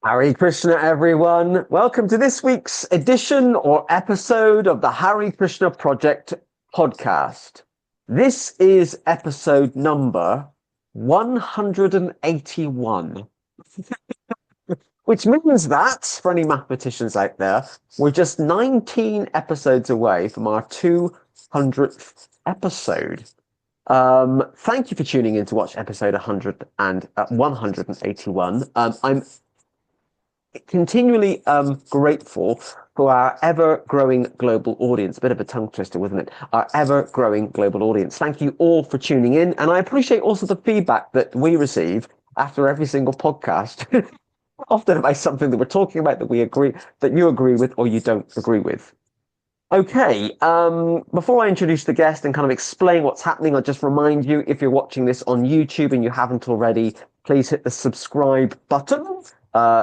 Hare Krishna, everyone. Welcome to this week's edition or episode of the Hare Krishna Project podcast. This is episode number 181, which means that, for any mathematicians out there, we're just 19 episodes away from our 200th episode. Thank you for tuning in to watch episode 181. I'm continually grateful for our ever-growing global audience. A bit of a tongue twister, wasn't it? Our ever-growing global audience. Thank you all for tuning in. And I appreciate also the feedback that we receive after every single podcast, often about something that we're talking about that we agree, that you agree with or you don't agree with. Okay, before I introduce the guest and kind of explain what's happening, I'll just remind you, if you're watching this on YouTube and you haven't already, please hit the subscribe button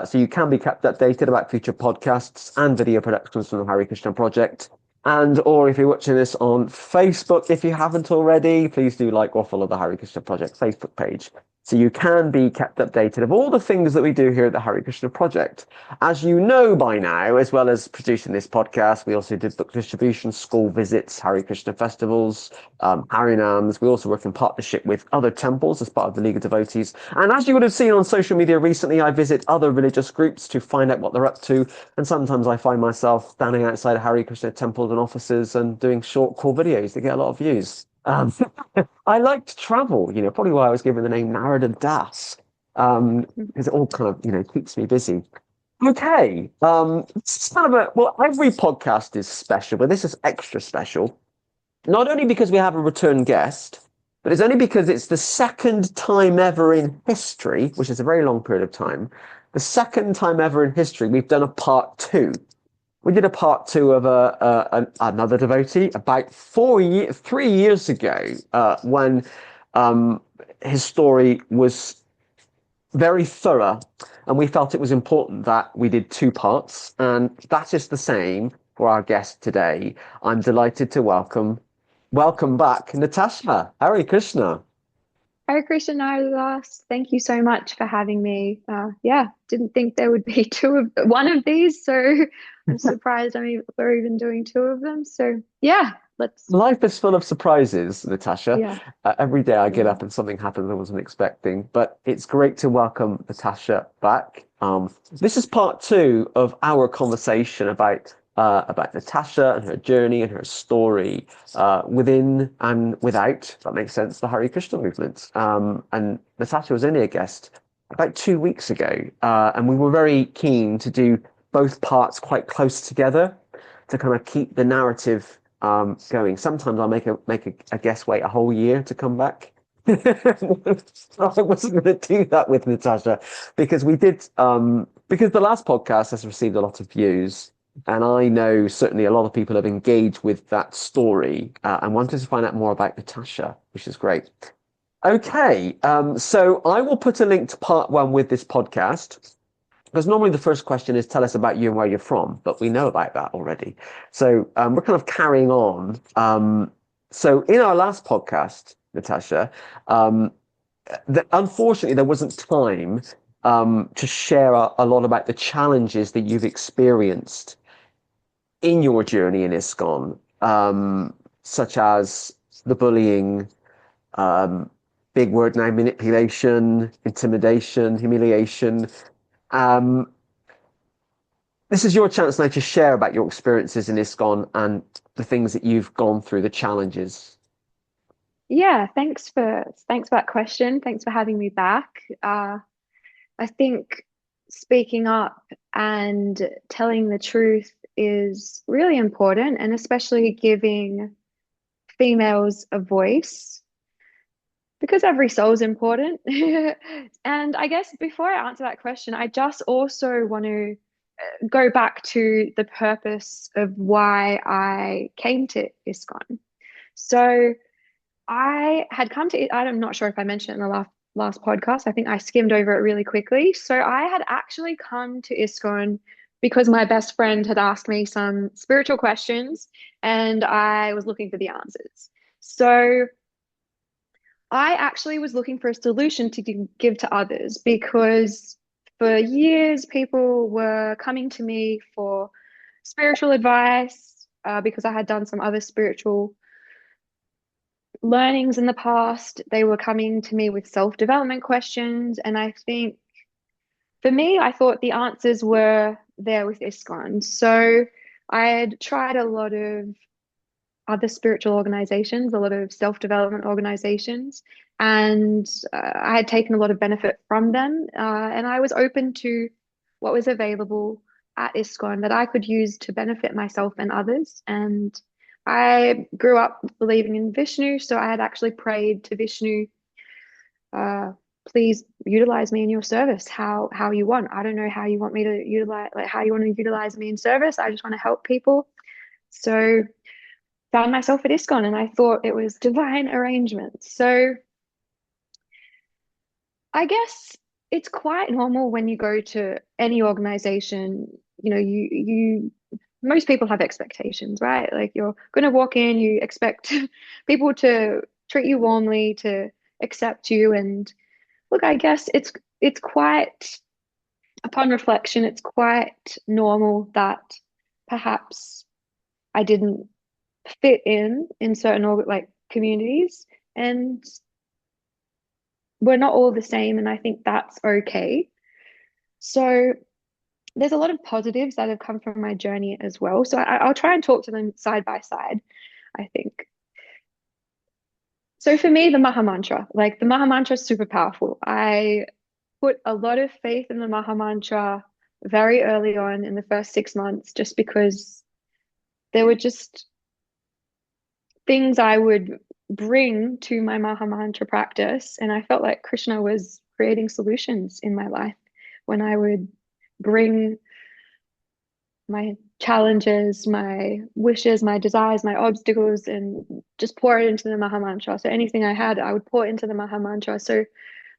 so you can be kept updated about future podcasts and video productions from the Hare Krishna Project. And or if you're watching this on Facebook, if you haven't already, please do like or follow the Hare Krishna Project Facebook page, so you can be kept updated of all the things that we do here at the Hare Krishna Project. As you know by now, as well as producing this podcast, we also did book distribution, school visits, Hare Krishna festivals, Harinams. We also work in partnership with other temples as part of the League of Devotees. And as you would have seen on social media recently, I visit other religious groups to find out what they're up to. And sometimes I find myself standing outside Hare Krishna temples and offices and doing short, cool videos that get a lot of views. I like to travel, probably why I was given the name Narada Das, because it all kind of, keeps me busy. Okay, it's kind of every podcast is special, but this is extra special. Not only because we have a return guest, but it's only because it's the second time ever in history, which is a very long period of time, the second time ever in history we've done a part two. We did a part two of another devotee about 3 years ago, when his story was very thorough, and we felt it was important that we did two parts, and that is the same for our guest today. I'm delighted to welcome back Natasha. Hare Krishna. Hare Krishna, Narada. Thank you so much for having me. Yeah, didn't think there would be one of these, so I'm surprised. We're even doing two of them. So yeah, let's. Life is full of surprises, Natasha. Yeah, Every day I get yeah. up and something happens I wasn't expecting, but it's great to welcome Natasha back. This is part two of our conversation about Natasha and her journey and her story within and without, if that makes sense, the Hare Krishna movement. And Natasha was only a guest about 2 weeks ago, and we were very keen to do both parts quite close together to kind of keep the narrative going. Sometimes I'll make a guest wait a whole year to come back. I wasn't going to do that with Natasha because we did because the last podcast has received a lot of views, and I know certainly a lot of people have engaged with that story and wanted to find out more about Natasha, which is great. Okay, so I will put a link to part one with this podcast. Because normally the first question is tell us about you and where you're from, but we know about that already. So we're kind of carrying on. So in our last podcast, Natasha, unfortunately there wasn't time to share a lot about the challenges that you've experienced in your journey in ISKCON, such as the bullying, big word now, manipulation, intimidation, humiliation. This is your chance now to share about your experiences in ISKCON and the things that you've gone through, the challenges. Yeah, thanks for that question. Thanks for having me back. I think speaking up and telling the truth is really important, and especially giving females a voice because every soul is important. And I guess before I answer that question, I just also want to go back to the purpose of why I came to ISKCON. So I had come to it. I'm not sure if I mentioned it in the last podcast. I think I skimmed over it really quickly. So I had actually come to ISKCON because my best friend had asked me some spiritual questions and I was looking for the answers. So I actually was looking for a solution to give to others because For years, people were coming to me for spiritual advice because I had done some other spiritual learnings in the past. They were coming to me with self-development questions. And I think for me, I thought the answers were there with ISKCON. So I had tried a lot of other spiritual organizations, a lot of self-development organizations, and I had taken a lot of benefit from them. And I was open to what was available at ISKCON that I could use to benefit myself and others. And I grew up believing in Vishnu, so I had actually prayed to Vishnu, uh, please utilize me in your service how you want. I don't know how you want me to utilize, like how you want to utilize me in service. I just want to help people. So found myself at ISKCON and I thought it was divine arrangement. So I guess it's quite normal when you go to any organization, you most people have expectations, right? Like you're going to walk in, you expect people to treat you warmly, to accept you. And look, I guess it's quite, upon reflection, it's quite normal that perhaps I didn't fit in certain like communities, and we're not all the same, and I think that's okay. So there's a lot of positives that have come from my journey as well. So I'll try and talk to them side by side, I think. So for me, the Maha Mantra, like the Maha Mantra is super powerful. I put a lot of faith in the Maha Mantra very early on in the first 6 months, just because there were just things I would bring to my Maha Mantra practice. And I felt like Krishna was creating solutions in my life when I would bring my challenges, my wishes, my desires, my obstacles, and just pour it into the Maha Mantra. So anything I had, I would pour into the Maha Mantra. So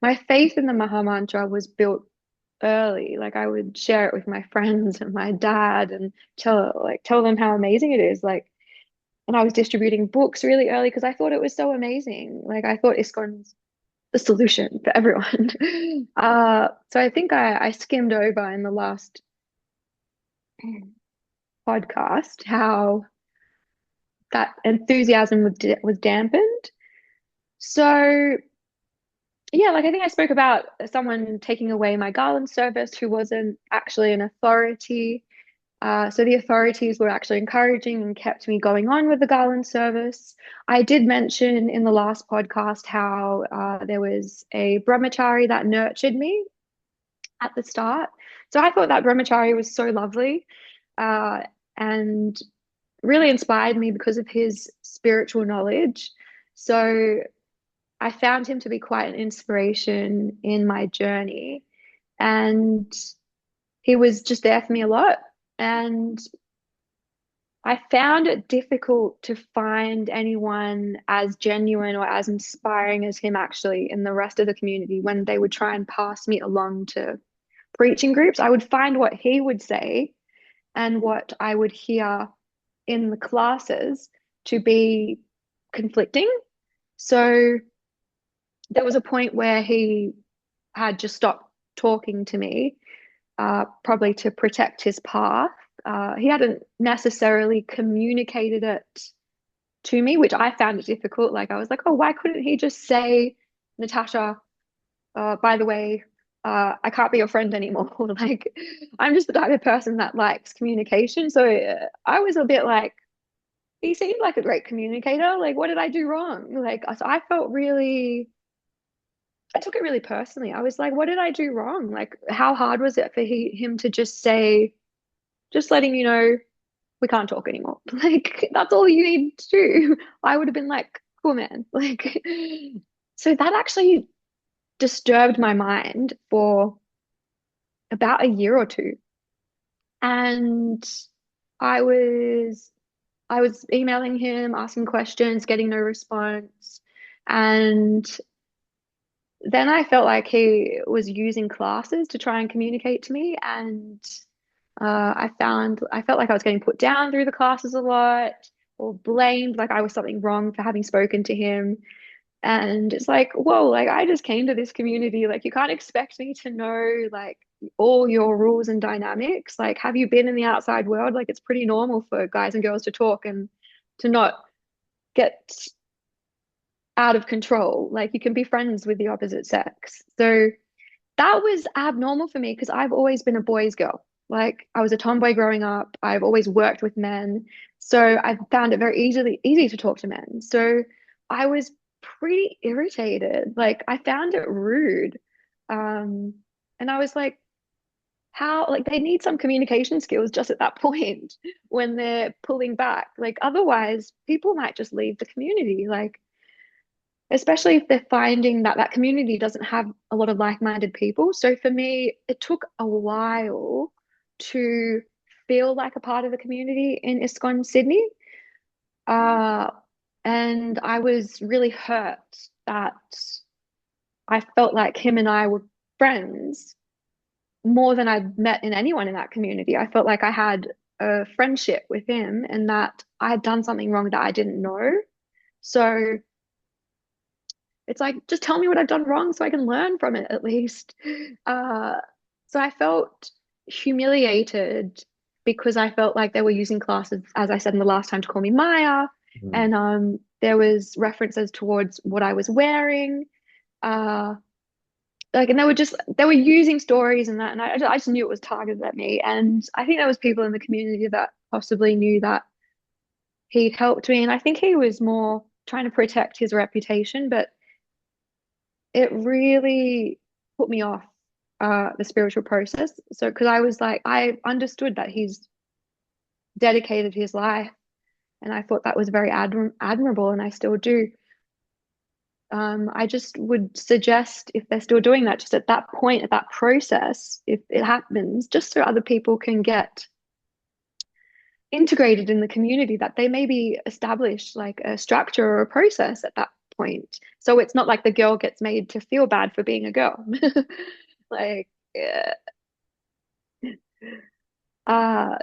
my faith in the Maha Mantra was built early. Like I would share it with my friends and my dad and tell them how amazing it is. Like, and I was distributing books really early because I thought it was so amazing. Like I thought ISKCON's the solution for everyone. So I think I skimmed over in the last podcast how that enthusiasm was dampened. So yeah, like I think I spoke about someone taking away my garland service who wasn't actually an authority. So the authorities were actually encouraging and kept me going on with the garland service. I did mention in the last podcast how there was a brahmachari that nurtured me at the start. So I thought that brahmachari was so lovely and really inspired me because of his spiritual knowledge. So I found him to be quite an inspiration in my journey. And he was just there for me a lot. And I found it difficult to find anyone as genuine or as inspiring as him actually in the rest of the community when they would try and pass me along to preaching groups. I would find what he would say and what I would hear in the classes to be conflicting. So there was a point where he had just stopped talking to me, probably to protect his path. He hadn't necessarily communicated it to me, which I found it difficult. Like I was like, oh, why couldn't he just say, Natasha, by the way, I can't be your friend anymore. Like I'm just the type of person that likes communication. So I was a bit like, he seemed like a great communicator. Like, what did I do wrong? Like, so I felt really, I took it really personally. I was like, what did I do wrong? Like, how hard was it for him to just say, just letting you know, we can't talk anymore. Like, that's all you need to do. I would have been like, cool, man. Like, so that actually disturbed my mind for about a year or two. And I was I was emailing him, asking questions, getting no response. And then I felt like he was using classes to try and communicate to me. And I felt like I was getting put down through the classes a lot or blamed like I was something wrong for having spoken to him. And it's like, whoa, like I just came to this community. Like you can't expect me to know like all your rules and dynamics. Like, have you been in the outside world? Like, it's pretty normal for guys and girls to talk and to not get out of control. Like, you can be friends with the opposite sex. So that was abnormal for me because I've always been a boy's girl. Like, I was a tomboy growing up. I've always worked with men. So I found it very easy to talk to men. So I was pretty irritated. Like, I found it rude. Um, and I was like, how, like, they need some communication skills just at that point when they're pulling back. Like, otherwise, people might just leave the community. Like, especially if they're finding that that community doesn't have a lot of like-minded people. So for me, it took a while to feel like a part of the community in ISKCON Sydney. Uh, and I was really hurt that I felt like him and I were friends more than I'd met in anyone in that community. I felt like I had a friendship with him and that I had done something wrong that I didn't know. So it's like, just tell me what I've done wrong so I can learn from it at least. Uh, so I felt humiliated because I felt like they were using classes, as I said in the last time, to call me Maya. Mm. And there was references towards what I was wearing. Uh, like, and they were using stories and that, and I just knew it was targeted at me. And I think there was people in the community that possibly knew that he'd helped me, and I think he was more trying to protect his reputation, but it really put me off the spiritual process. So, because I was like, I understood that he's dedicated his life, and I thought that was very admirable, and I still do. I just would suggest if they're still doing that, just at that point, at that process, if it happens, just so other people can get integrated in the community, that they maybe establish like a structure or a process at that point. So it's not like the girl gets made to feel bad for being a girl. Like, yeah.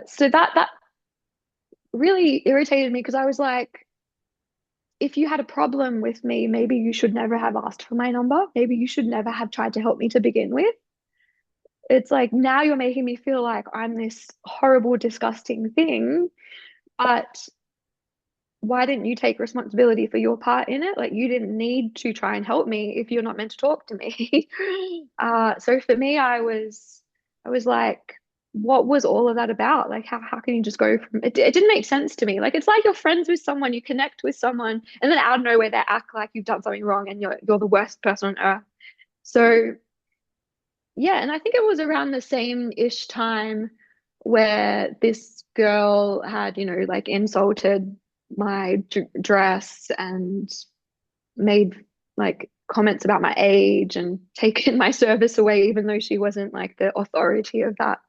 So that really irritated me because I was like, if you had a problem with me, maybe you should never have asked for my number. Maybe you should never have tried to help me to begin with. It's like now you're making me feel like I'm this horrible, disgusting thing. But why didn't you take responsibility for your part in it? Like, you didn't need to try and help me if you're not meant to talk to me. So for me, I was like, what was all of that about? Like, how can you just go from it? It didn't make sense to me. Like, it's like you're friends with someone, you connect with someone, and then out of nowhere they act like you've done something wrong and you're the worst person on earth. So yeah, and I think it was around the same-ish time where this girl had, like, insulted my dress and made like comments about my age and taken my service away, even though she wasn't like the authority of that.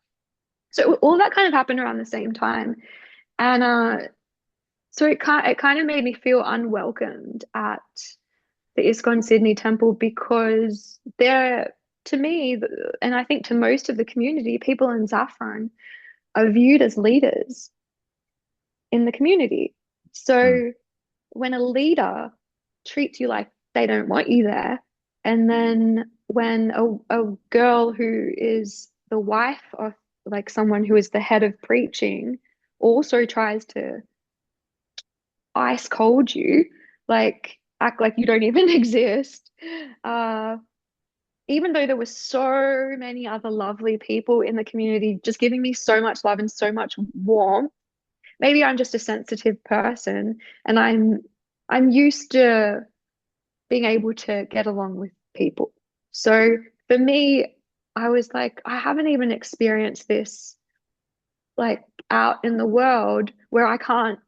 So all that kind of happened around the same time. And so it kind of made me feel unwelcomed at the ISKCON Sydney Temple because they're, to me, and I think to most of the community, people in Saffron are viewed as leaders in the community. Mm. So when a leader treats you like they don't want you there, and then when a girl who is the wife of like someone who is the head of preaching also tries to ice cold you, like act like you don't even exist, uh, even though there were so many other lovely people in the community just giving me so much love and so much warmth. Maybe I'm just a sensitive person and I'm used to being able to get along with people. So for me, I was like, I haven't even experienced this like out in the world where I can't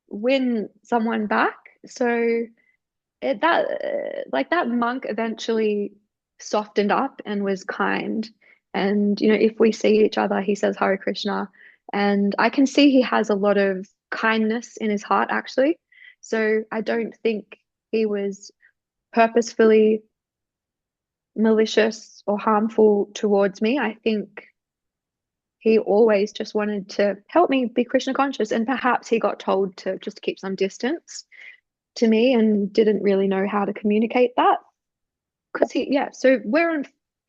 win someone back. So that monk eventually softened up and was kind. And if we see each other, he says Hare Krishna. And I can see he has a lot of kindness in his heart, actually. So I don't think he was purposefully malicious or harmful towards me. I think he always just wanted to help me be Krishna conscious. And perhaps he got told to just keep some distance to me and didn't really know how to communicate that. Because yeah, so we're on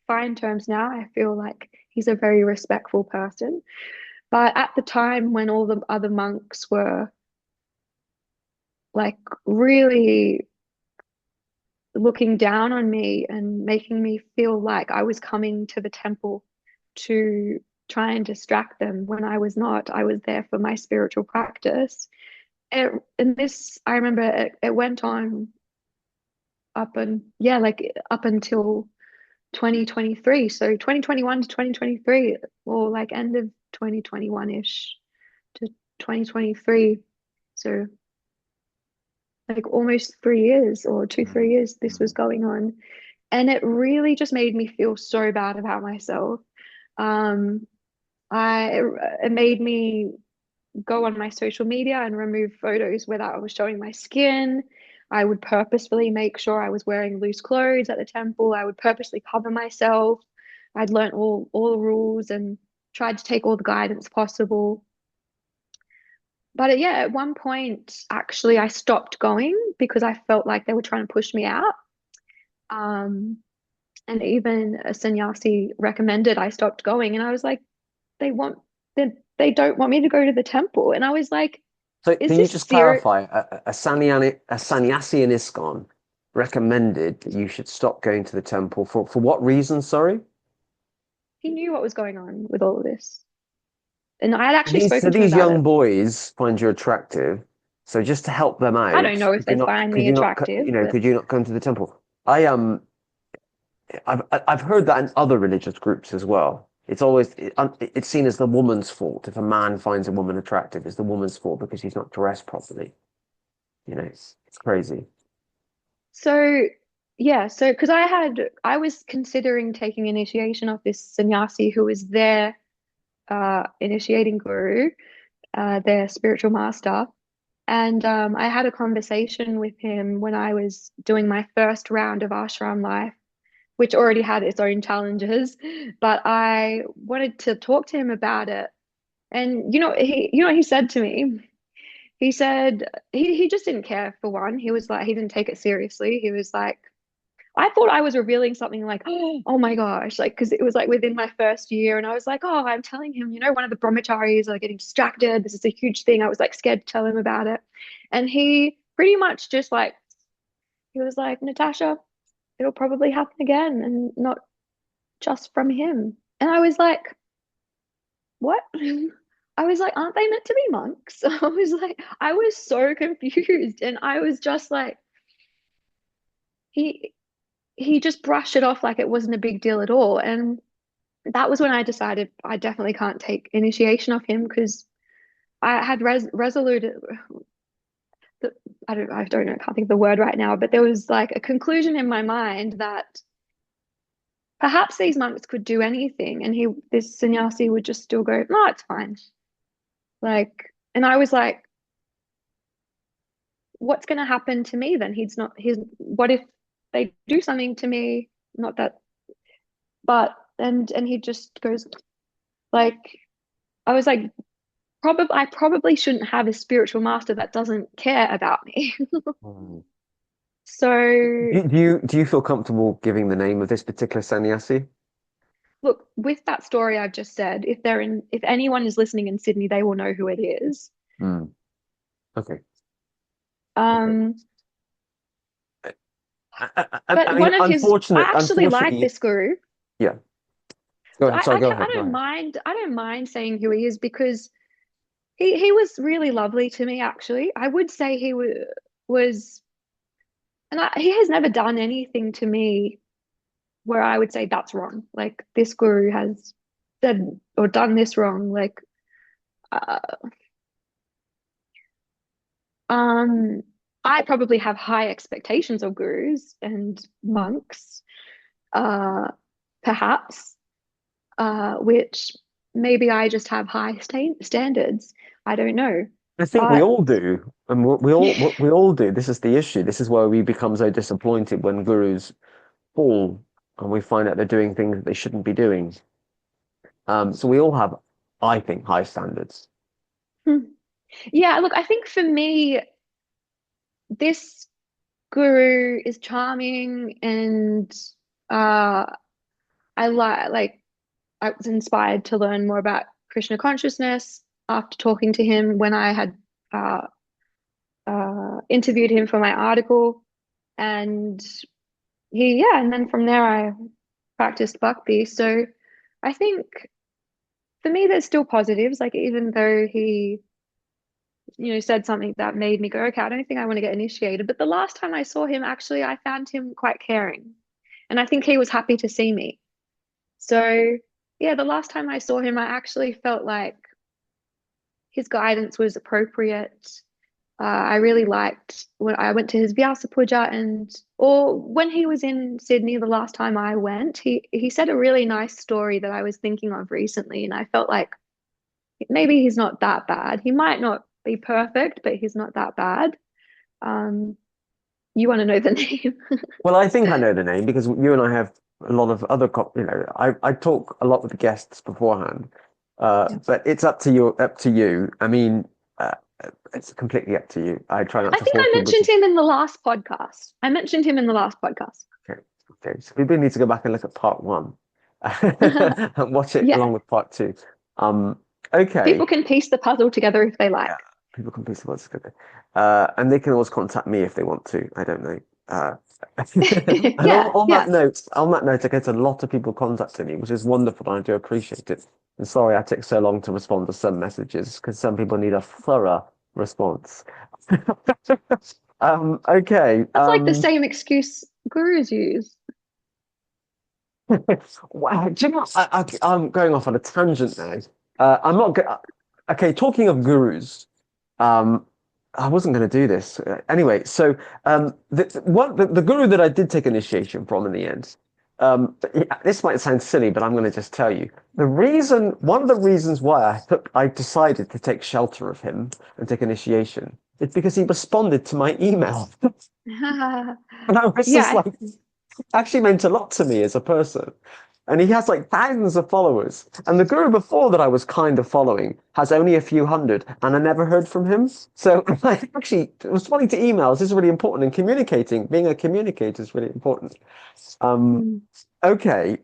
fine terms now. I feel like he's a very respectful person. But at the time when all the other monks were like really looking down on me and making me feel like I was coming to the temple to try and distract them when I was not. I was there for my spiritual practice. And this, I remember it went on up until 2023. So 2021 to 2023, or like end of 2021-ish to 2023. So like almost 3 years or 3 years this was going on. And it really just made me feel so bad about myself. Um, it made me go on my social media and remove photos where I was showing my skin. I would purposefully make sure I was wearing loose clothes at the temple. I would purposely cover myself. I'd learned all the rules and tried to take all the guidance possible. But yeah, at one point, actually, I stopped going because I felt like they were trying to push me out. Um, and even a sannyasi recommended I stopped going, and I was like, they want they don't want me to go to the temple, and I was like, So is can you this just serious? clarify? A sannyasi in ISKCON recommended that you should stop going to the temple for what reason? Sorry. He knew what was going on with all of this, and I had actually These so spoken to him these about it. young boys find you attractive. So just to help them I don't out, know if they find could me you not, attractive, but could you not come to the temple? I I've heard that in other religious groups as well. It's seen as the woman's fault if a man finds a woman attractive. It's the woman's fault because she's not dressed properly. It's crazy. so yeah, so because I was considering taking initiation of this sannyasi who was their initiating guru, their spiritual master. And I had a conversation with him when I was doing my first round of Ashram Life, which already had its own challenges. But I wanted to talk to him about it. And he said to me? He said he just didn't care for one. He was like, he didn't take it seriously. He was like, I thought I was revealing something like, oh my gosh, like, because it was like within my first year. And I was like, oh, I'm telling him, one of the brahmacharis are getting distracted. This is a huge thing. I was like scared to tell him about it. And he pretty much just like, he was like, Natasha, it'll probably happen again and not just from him. And I was like, what? I was like, aren't they meant to be monks? I was like, I was so confused. And I was just like, he he just brushed it off like it wasn't a big deal at all. And that was when I decided I definitely can't take initiation of him because I had resolute I don't know, I can't think of the word right now, but there was like a conclusion in my mind that perhaps these monks could do anything and this sannyasi would just still go, no, it's fine. Like, and I was like, what's going to happen to me then? What if they do something to me? Not that, but, and he just goes, like, I was like, I probably shouldn't have a spiritual master that doesn't care about me. Mm. So Do you feel comfortable giving the name of this particular sannyasi? look, with that story I've just said, if anyone is listening in Sydney, they will know who it is. Mm. Okay. Okay. Um, I but mean, I actually like unfortunately, this guru. yeah. Go So ahead. Sorry, go I ahead. Go don't ahead. mind. I don't mind saying who he is because he was really lovely to me. Actually, I would say was, and he has never done anything to me where I would say that's wrong. Like this guru has said or done this wrong. Like, uh, um, I probably have high expectations of gurus and monks, uh, perhaps, which maybe I just have high standards. I don't know, I think we but all do, and we all do. This is the issue. This is why we become so disappointed when gurus fall and we find out they're doing things that they shouldn't be doing. So we all have, I think, high standards. yeah. Look, I think for me, this guru is charming and uh I was inspired to learn more about Krishna consciousness after talking to him when I had uh, interviewed him for my article, and and then from there I practiced Bhakti. So I think for me, there's still positives. Like even though he, said something that made me go, okay, I don't think I want to get initiated. But the last time I saw him, actually, I found him quite caring, and I think he was happy to see me. So yeah, the last time I saw him, I actually felt like his guidance was appropriate. I really liked when I went to his Vyasa Puja or when he was in Sydney the last time I went, he said a really nice story that I was thinking of recently, and I felt like maybe he's not that bad. He might not be perfect, but he's not that bad. Um, you want to know the name? Well, I think I know the name because you and I have a lot of other, I talk a lot with the guests beforehand, Yeah. but it's up to you. Up to you. I mean, it's completely up to you. I try not I to think force I people mentioned to. him in the last podcast. I mentioned him in the last podcast. Okay, okay. So we do need to go back and look at part one and watch it Yeah, along with part two. Um, okay. people can piece the puzzle together if they like. Yeah, people can piece the words together. And they can always contact me if they want to. I don't know. And Yeah, yeah. on that note, I get a lot of people contacting me, which is wonderful, and I do appreciate it. And sorry I take so long to respond to some messages because some people need a thorough response. Okay. That's like the same excuse gurus use. Wow, do you know, I'm going off on a tangent now. I'm not go Okay, talking of gurus. Um, I wasn't going to do this anyway. So, the guru that I did take initiation from in the end. This might sound silly, but I'm going to just tell you one of the reasons why I decided to take shelter of him and take initiation is because he responded to my email, and I was just Yeah, like, actually meant a lot to me as a person. And he has like thousands of followers. And the guru before that I was kind of following has only a few hundred, and I never heard from him. So I actually responding to emails is really important, and communicating, being a communicator is really important. Um, mm. okay.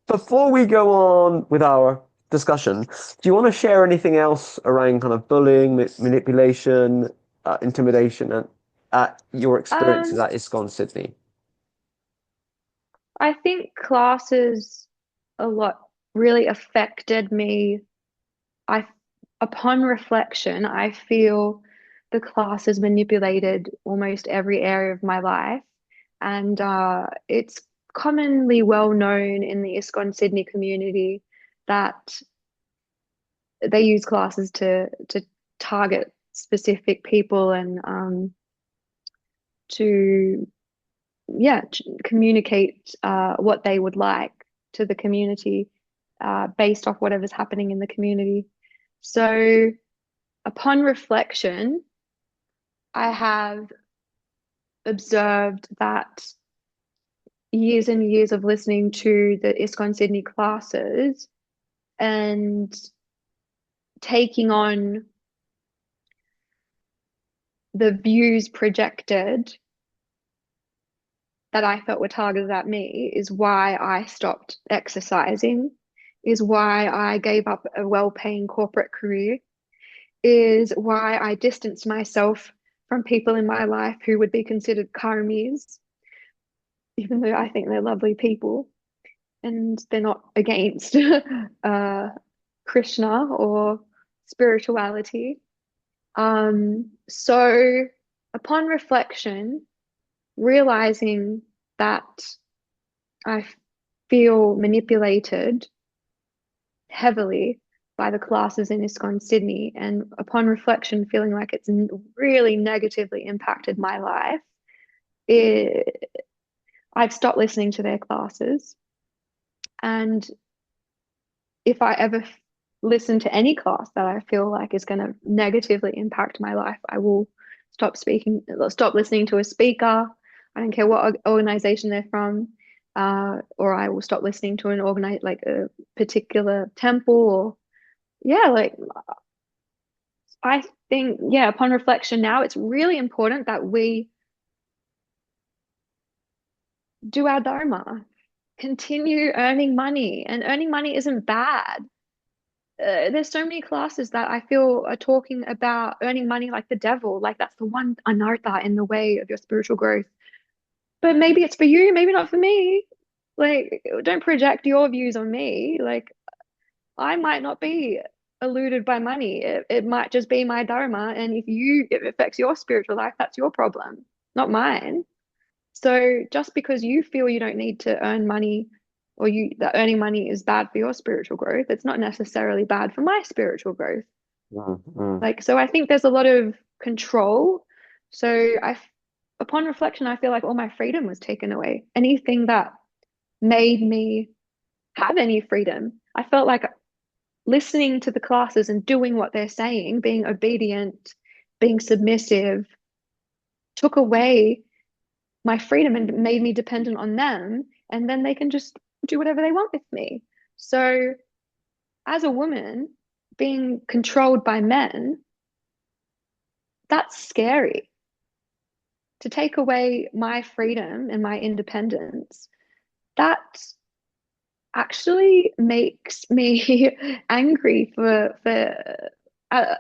Before we go on with our discussion, do you want to share anything else around kind of bullying, manipulation, intimidation, and your experiences Um, at ISKCON Sydney? I think classes a lot really affected me. I, upon reflection, I feel the classes manipulated almost every area of my life, and it's commonly well known in the ISKCON Sydney community that they use classes to target specific people and to communicate what they would like to the community based off whatever's happening in the community. So, upon reflection, I have observed that years and years of listening to the ISKCON Sydney classes and taking on the views projected that I felt were targeted at me is why I stopped exercising, is why I gave up a well-paying corporate career, is why I distanced myself from people in my life who would be considered karmis, even though I think they're lovely people and they're not against Krishna or spirituality. So upon reflection, realizing that I feel manipulated heavily by the classes in ISKCON Sydney, and upon reflection, feeling like it's really negatively impacted my life, it, I've stopped listening to their classes. And if I ever listen to any class that I feel like is going to negatively impact my life, I will stop listening to a speaker. I don't care what organization they're from, or I will stop listening to an organize like a particular temple or like I think upon reflection now, it's really important that we do our dharma. continue earning money, and earning money isn't bad. There's so many classes that I feel are talking about earning money like the devil, like that's the one anartha in the way of your spiritual growth. But maybe it's for you, maybe not for me. Like, don't project your views on me. Like, I might not be eluded by money. It might just be my dharma. And if it affects your spiritual life, that's your problem, not mine. So just because you feel you don't need to earn money or you that earning money is bad for your spiritual growth, it's not necessarily bad for my spiritual growth. Mm, mm. Like, so I think there's a lot of control. So upon reflection, I feel like all my freedom was taken away. Anything that made me have any freedom, I felt like listening to the classes and doing what they're saying, being obedient, being submissive, took away my freedom and made me dependent on them. And then they can just do whatever they want with me. So, as a woman, being controlled by men, that's scary. To take away my freedom and my independence, that actually makes me angry for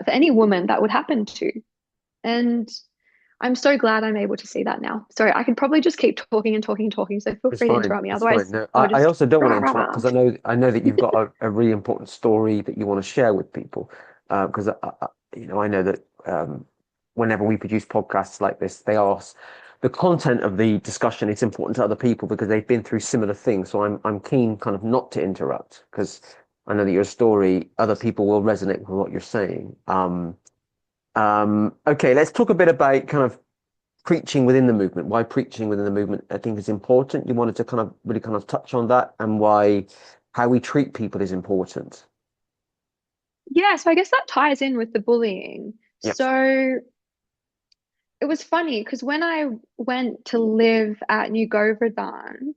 any woman that would happen to. And I'm so glad I'm able to see that now. Sorry, I could probably just keep talking and talking and talking, so feel It's free to fine. interrupt me. It's fine. Otherwise, No, I'll I just also don't want to rah, interrupt rah. because I know that you've got a really important story that you want to share with people. Because I know that whenever we produce podcasts like this, they ask the content of the discussion. It's important to other people because they've been through similar things. So I'm keen kind of not to interrupt because I know that your story, other people will resonate with what you're saying. Okay, let's talk a bit about kind of preaching within the movement, why preaching within the movement I think is important. You wanted to kind of really kind of touch on that and why how we treat people is important. Yeah, so I guess that ties in with the bullying. Yep. So it was funny because when I went to live at New Govardhan,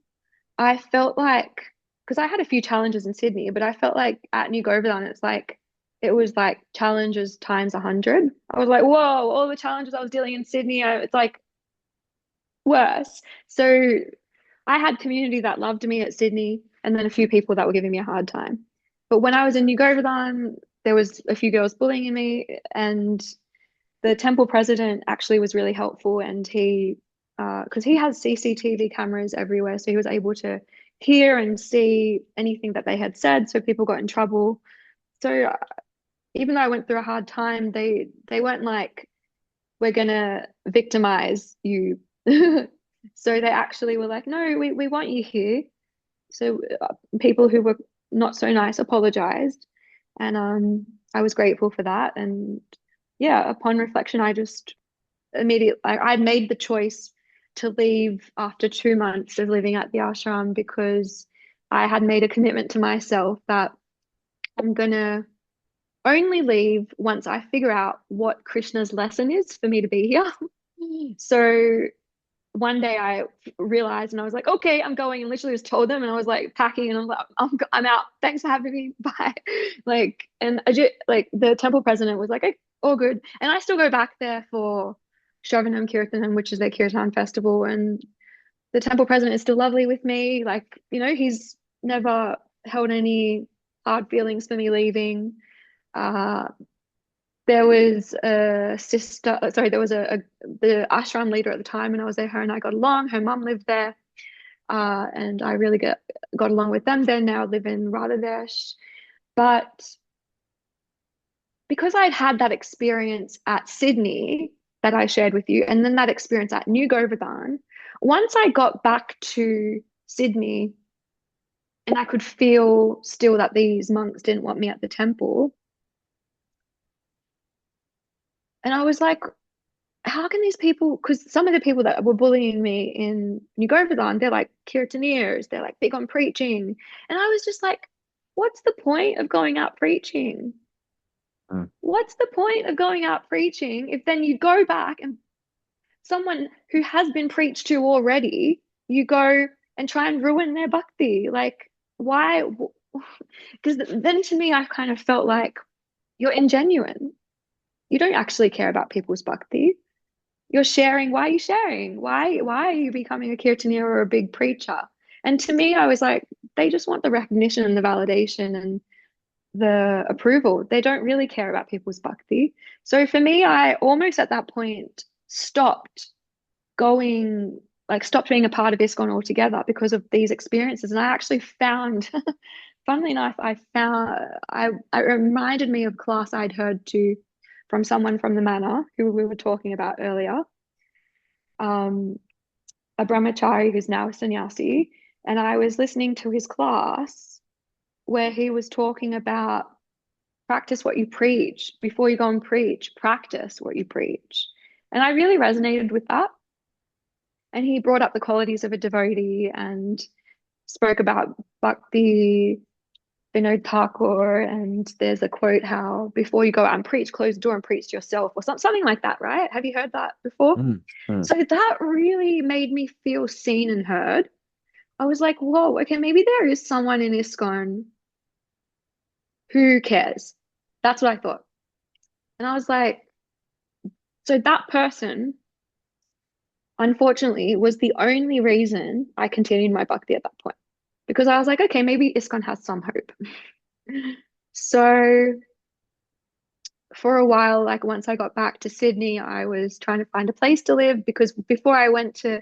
I felt like because I had a few challenges in Sydney, but I felt like at New Govardhan, it was like challenges times 100. I was like, whoa, all the challenges I was dealing in Sydney, it's like worse. So I had community that loved me at Sydney, and then a few people that were giving me a hard time. But when I was in New Govardhan, there was a few girls bullying me, and the temple president actually was really helpful, and because he has CCTV cameras everywhere, so he was able to hear and see anything that they had said, so people got in trouble. So even though I went through a hard time, they weren't like, we're gonna victimize you. So they actually were like, no, we want you here. So people who were not so nice apologized, and I was grateful for that. And yeah, upon reflection, I just immediately I made the choice to leave after 2 months of living at the ashram because I had made a commitment to myself that I'm gonna only leave once I figure out what Krishna's lesson is for me to be here. So one day I realized and I was like, okay, I'm going, and literally just told them, and I was like packing and I'm like, I'm out. Thanks for having me. Bye. Like, and I just like the temple president was like, hey, all good. And I still go back there for Shravanam Kirtanam, which is their kirtan festival. And the temple president is still lovely with me. Like, he's never held any hard feelings for me leaving. Uh, there was a sister, sorry, there was the ashram leader at the time, and I was there. Her and I got along. Her mum lived there, and I really got along with them. They now live in Radhadesh. But because I'd had that experience at Sydney that I shared with you, and then that experience at New Govardhan, once I got back to Sydney and I could feel still that these monks didn't want me at the temple, and I was like, how can these people, because some of the people that were bullying me in New Govardhan, they're like kirtaneers, they're like big on preaching. And I was just like, what's the point of going out preaching? Mm. What's the point of going out preaching if then you go back and someone who has been preached to already, you go and try and ruin their bhakti? Like, why? Because then to me, I kind of felt like you're ingenuine. You don't actually care about people's bhakti. You're sharing. Why are you sharing? Why are you becoming a kirtanier or a big preacher? And to me, I was like, they just want the recognition and the validation and the approval. They don't really care about people's bhakti. So for me, I almost at that point going, stopped being a part of ISKCON altogether because of these experiences. And I actually found, funnily enough, I reminded me of class I'd heard from someone from the manor who we were talking about earlier, um, a brahmachari who's now a sannyasi. And I was listening to his class where he was talking about practice what you preach. Before you go and preach, practice what you preach. And I really resonated with that. And he brought up the qualities of a devotee and spoke about Bhakti, Vinod Thakur, and there's a quote how before you go out and preach, close the door and preach to yourself, or something like that, right? Have you heard that before? Mm, mm. So that really made me feel seen and heard. I was like, whoa, okay, maybe there is someone in ISKCON who cares. That's what I thought. And I was like, so that person, unfortunately, was the only reason I continued my bhakti at that point. Because I was like, okay, maybe ISKCON has some hope. So for a while, like once I got back to Sydney, I was trying to find a place to live because before I went to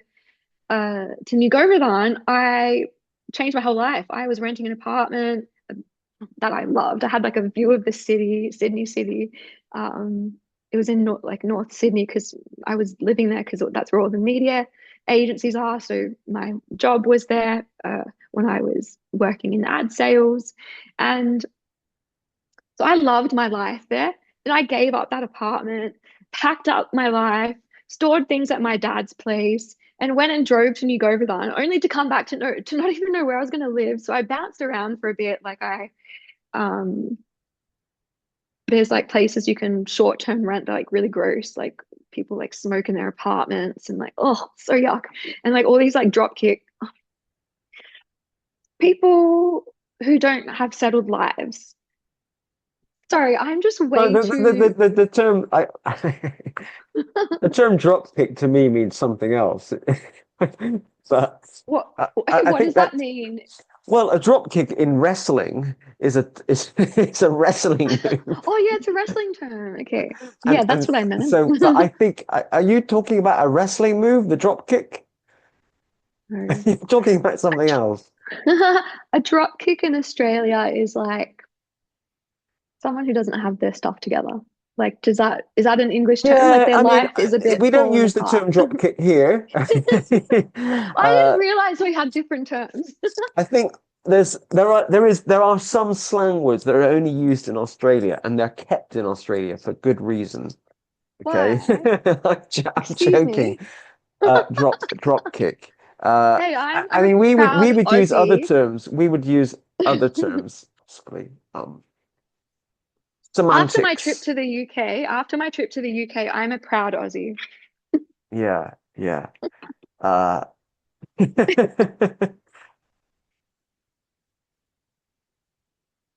New Govardhan, I changed my whole life. I was renting an apartment that I loved. I had like a view of the city, Sydney city. It was in North Sydney because I was living there because that's where all the media agencies are. So my job was there when I was working in ad sales, and so I loved my life there. And I gave up that apartment, packed up my life, stored things at my dad's place, and went and drove to New Govardhan, only to come back to not even know where I was going to live. So I bounced around for a bit. Um, there's like places you can short-term rent that are like really gross, like people like smoke in their apartments and like, oh, so yuck. And like all these like dropkick people who don't have settled lives. Sorry, I'm just So way too. the term the term drop kick to me means something else. But What I what think does that that mean? well, a drop kick in wrestling is it's a wrestling move. Oh yeah, it's a wrestling term. Okay. Yeah, that's And what I meant. so but I think are you talking about a wrestling move, the drop kick? No. You're talking about something else. A drop kick in Australia is like someone who doesn't have their stuff together. Like, is that an English term? Like Yeah, their I mean, life is a bit we don't falling use the apart. term drop kick here. I didn't realize we had different terms. I think there are some slang words that are only used in Australia and they're kept in Australia for good reason. Okay, Why? I'm Excuse joking. me. Drop kick. Hey, I I'm a mean, we proud would use other Aussie. terms. We would use other terms, possibly. Semantics. After my trip to the UK, I'm a proud Aussie. Yeah, yeah. Uh,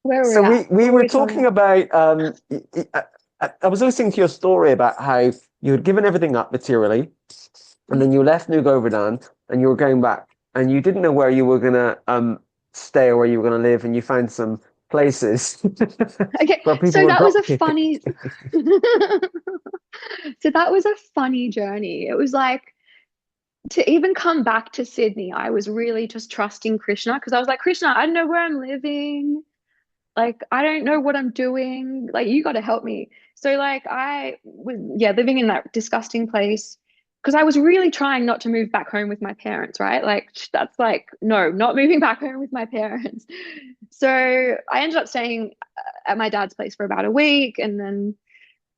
Where were so we at? we What were were we talking talking about? about I was listening to your story about how you had given everything up materially, and then you left New Govardhan and you were going back, and you didn't know where you were gonna stay or where you were gonna live, and you found some places Okay, where people so were that was a drop kicking. funny so that was a funny journey. It was like to even come back to Sydney, I was really just trusting Krishna because I was like, Krishna, I don't know where I'm living. Like, I don't know what I'm doing. Like, you got to help me. So, like, I was, yeah, living in that disgusting place because I was really trying not to move back home with my parents, right? Like, that's like, no, not moving back home with my parents. So, I ended up staying at my dad's place for about a week and then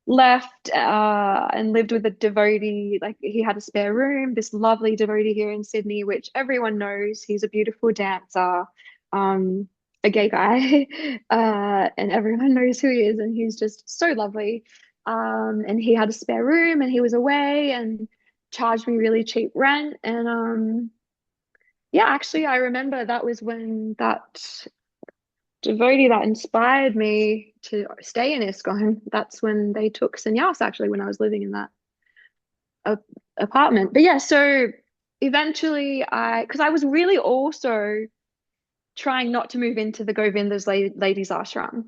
left and lived with a devotee. Like, he had a spare room, this lovely devotee here in Sydney, which everyone knows. He's a beautiful dancer. Um, a gay guy, and everyone knows who he is, and he's just so lovely. And he had a spare room, and he was away, and charged me really cheap rent. And yeah, actually, I remember that was when that devotee that inspired me to stay in ISKCON. That's when they took sannyas, actually, when I was living in that uh, apartment. But yeah, so eventually because I was really also trying not to move into the Govinda's ladies ashram.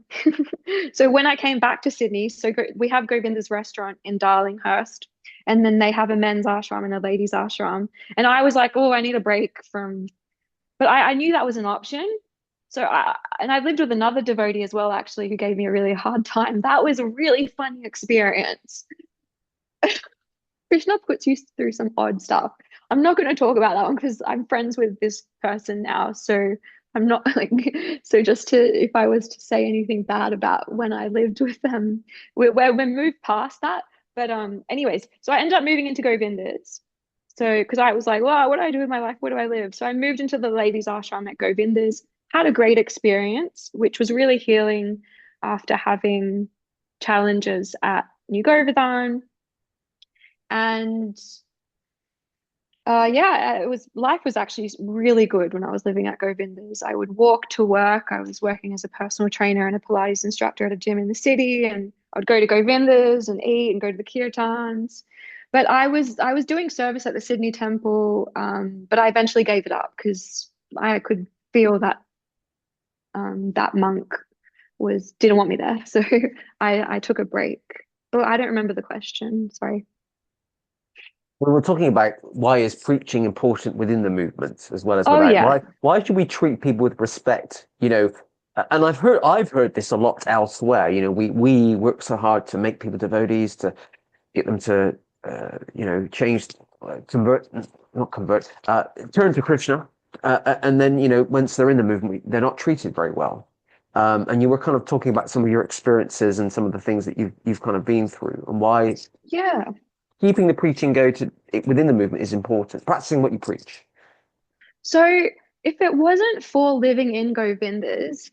So when I came back to Sydney, we have Govinda's restaurant in Darlinghurst, and then they have a men's ashram and a ladies ashram. And I was like, oh, I need a break from, but I knew that was an option. And I lived with another devotee as well, actually, who gave me a really hard time. That was a really funny experience. Krishna puts you through some odd stuff. I'm not going to talk about that one because I'm friends with this person now. So I'm not like, so just to, if I was to say anything bad about when I lived with them, we're moved past that. But anyways, so I ended up moving into Govinda's. So because I was like, well, what do I do with my life? Where do I live? So I moved into the ladies' ashram at Govinda's, had a great experience, which was really healing after having challenges at New Govardhan. And yeah, it was life was actually really good when I was living at Govinda's. I would walk to work. I was working as a personal trainer and a Pilates instructor at a gym in the city, and I would go to Govinda's and eat and go to the kirtans. But I was doing service at the Sydney Temple, but I eventually gave it up because I could feel that that monk was didn't want me there. So I took a break. Oh, I don't remember the question. Sorry. We were talking about why is preaching important within the movement as well as Oh without. yeah. Why should we treat people with respect? And I've heard this a lot elsewhere. We work so hard to make people devotees, to get them to change, convert, not convert, turn to Krishna, and then once they're in the movement, they're not treated very well. And you were kind of talking about some of your experiences and some of the things that you've kind of been through, and why Yeah. keeping the preaching go to within the movement is important. Practicing what you preach. So if it wasn't for living in Govinda's,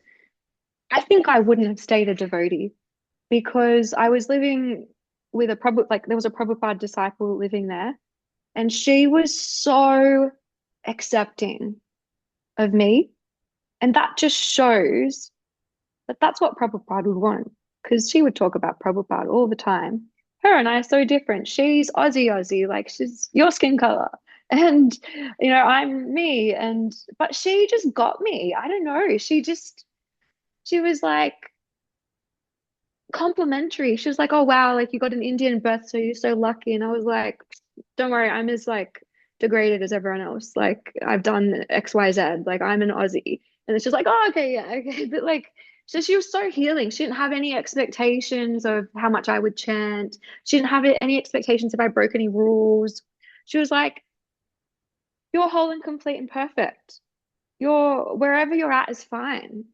I think I wouldn't have stayed a devotee because I was living with a Prabhupada, like there was a Prabhupada disciple living there, and she was so accepting of me. And that just shows that that's what Prabhupada would want because she would talk about Prabhupada all the time. Her and I are so different. She's Aussie, like she's your skin color. And I'm me. But she just got me. I don't know. She was like complimentary. She was like, oh wow, like you got an Indian birth, so you're so lucky. And I was like, don't worry, I'm as like degraded as everyone else. Like I've done XYZ. Like I'm an Aussie. And it's just like, oh, okay, yeah, okay. But like, so she was so healing. She didn't have any expectations of how much I would chant. She didn't have any expectations if I broke any rules. She was like, you're whole and complete and perfect. You're wherever you're at is fine.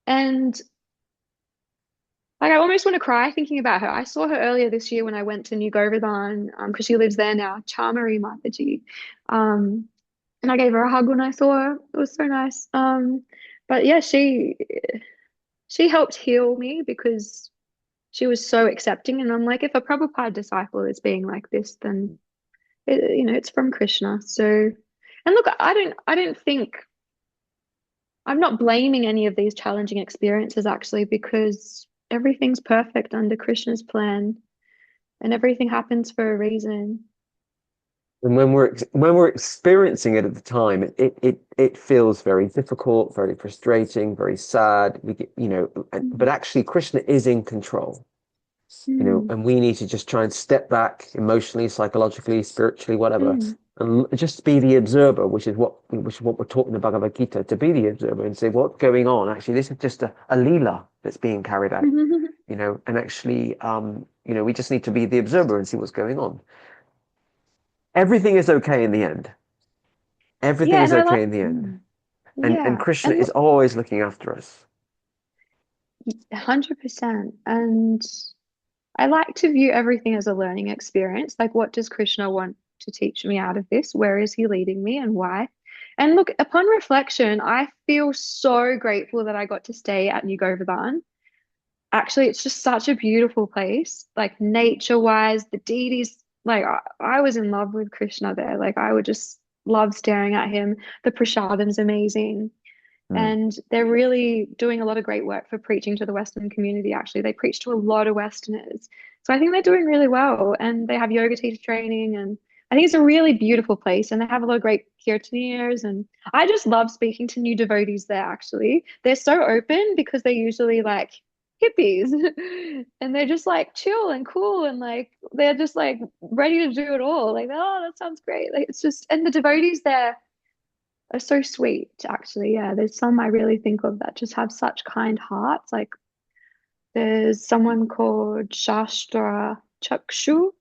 And like I almost want to cry thinking about her. I saw her earlier this year when I went to New Govardhan, because she lives there now, Chamari Mataji. Um, and I gave her a hug when I saw her. It was so nice. But yeah, she helped heal me because she was so accepting. And I'm like, if a Prabhupada disciple is being like this, then it's from Krishna. So, and look, I don't think I'm not blaming any of these challenging experiences actually because everything's perfect under Krishna's plan and everything happens for a reason. And when we're experiencing it at the time, it feels very difficult, very frustrating, very sad. But Mm. actually, Krishna is in control. Mm. And we need to just try and step back emotionally, psychologically, spiritually, whatever, Mm. and just be the observer, which is what we're taught in the Bhagavad Gita, to be the observer and say what's going on. Actually, this is just a leela that's being carried out, and actually, we just need to be the observer and see what's going on. Everything is okay in the end. Everything Yeah, is and I like okay in the end. And yeah, Krishna and is look, always looking after us. 100%. And I like to view everything as a learning experience. Like, what does Krishna want to teach me out of this? Where is he leading me and why? And look, upon reflection, I feel so grateful that I got to stay at New Govardhan. Actually, it's just such a beautiful place, like nature-wise, the deities. Like, I was in love with Krishna there. Like, I would just love staring at him. The prasadam's amazing. Mm. And they're really doing a lot of great work for preaching to the Western community, actually. They preach to a lot of Westerners. So I think they're doing really well. And they have yoga teacher training. And I think it's a really beautiful place, and they have a lot of great kirtaniers, and I just love speaking to new devotees there, actually. They're so open because they're usually like hippies and they're just like chill and cool and like they're just like ready to do it all. Like, oh, that sounds great. Like it's just and the devotees there are so sweet, actually. Yeah, there's some I really think of that just have such kind hearts. Like there's someone called Shastra Chakshu.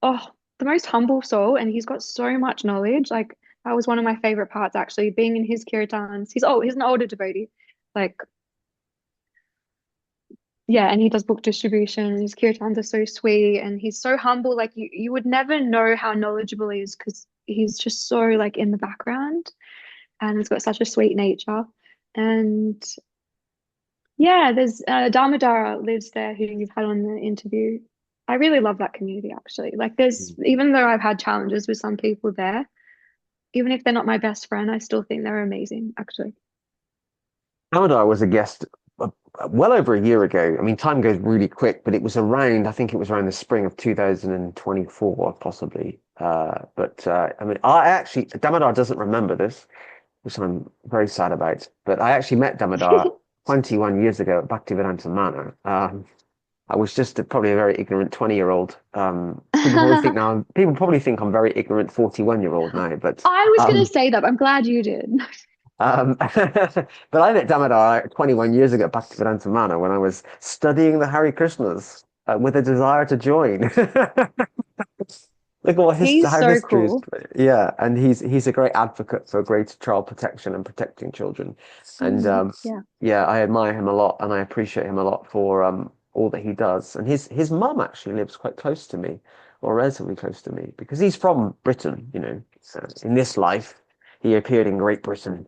Oh, the most humble soul, and he's got so much knowledge. Like that was one of my favorite parts, actually, being in his kirtans. He's an older devotee. Like, yeah, and he does book distribution. His kirtans are so sweet, and he's so humble. Like you would never know how knowledgeable he is because he's just so like in the background, and he's got such a sweet nature. And yeah, there's Damodara lives there who you've had on the interview. I really love that community actually. Like there's even though I've had challenges with some people there, even if they're not my best friend, I still think they're amazing actually. Canada was a guest well over a year ago. I mean, time goes really quick, but it was around, I think it was around the spring of 2024, possibly. I mean, I actually, Damodar doesn't remember this, which I'm very sad about. But I actually met Damodar 21 years ago at Bhaktivedanta Manor. I was just probably a very ignorant 20-year-old. People probably think I'm very ignorant 41-year-old now, but I was going to um, say that. I'm glad you did. but I met Damodar 21 years ago at Bhaktivedanta Manor when I was studying the Hare Krishnas with a desire to join. Look at what his He's how so history is. cool. Yeah, and he's a great advocate for greater child protection and protecting children. And Yeah. yeah, I admire him a lot, and I appreciate him a lot for all that he does. And his mum actually lives quite close to me, or relatively close to me, because he's from Britain. You know, so in this life, he appeared in Great Britain.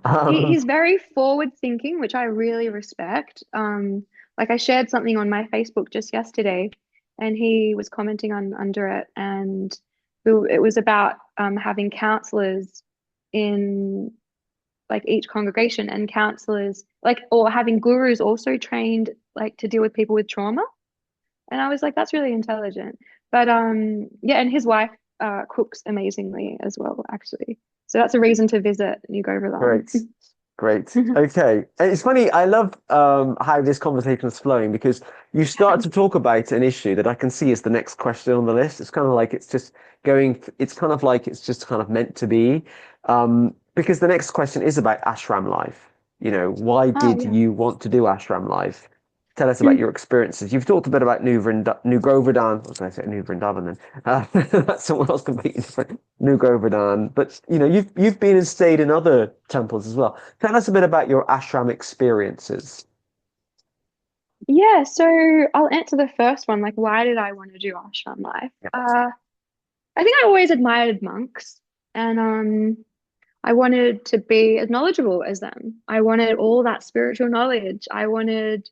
Um, He's very forward thinking, which I really respect. Like I shared something on my Facebook just yesterday, and he was commenting on under it, and it was about having counselors in like each congregation and counselors like or having gurus also trained like to deal with people with trauma. And I was like, that's really intelligent. But yeah, and his wife cooks amazingly as well, actually. So that's a reason to visit New Govardhan. Great. Great. Okay. And it's funny, I love how this conversation is flowing because you start to talk about an issue that I can see is the next question on the list. It's kind of like it's just it's kind of like it's just kind of meant to be. Because the next question is about ashram life. You know, why Oh did yeah. you want to do ashram life? Tell us about your experiences. You've talked a bit about New Govardhan. I was going to say New Vrindavan then. That's someone else completely different. New Govardhan. But you know, you've been and stayed in other temples as well. Tell us a bit about your ashram experiences. Yeah, so I'll answer the first one, like why did I want to do ashram life? Yeah. I think I always admired monks and I wanted to be as knowledgeable as them. I wanted all that spiritual knowledge. I wanted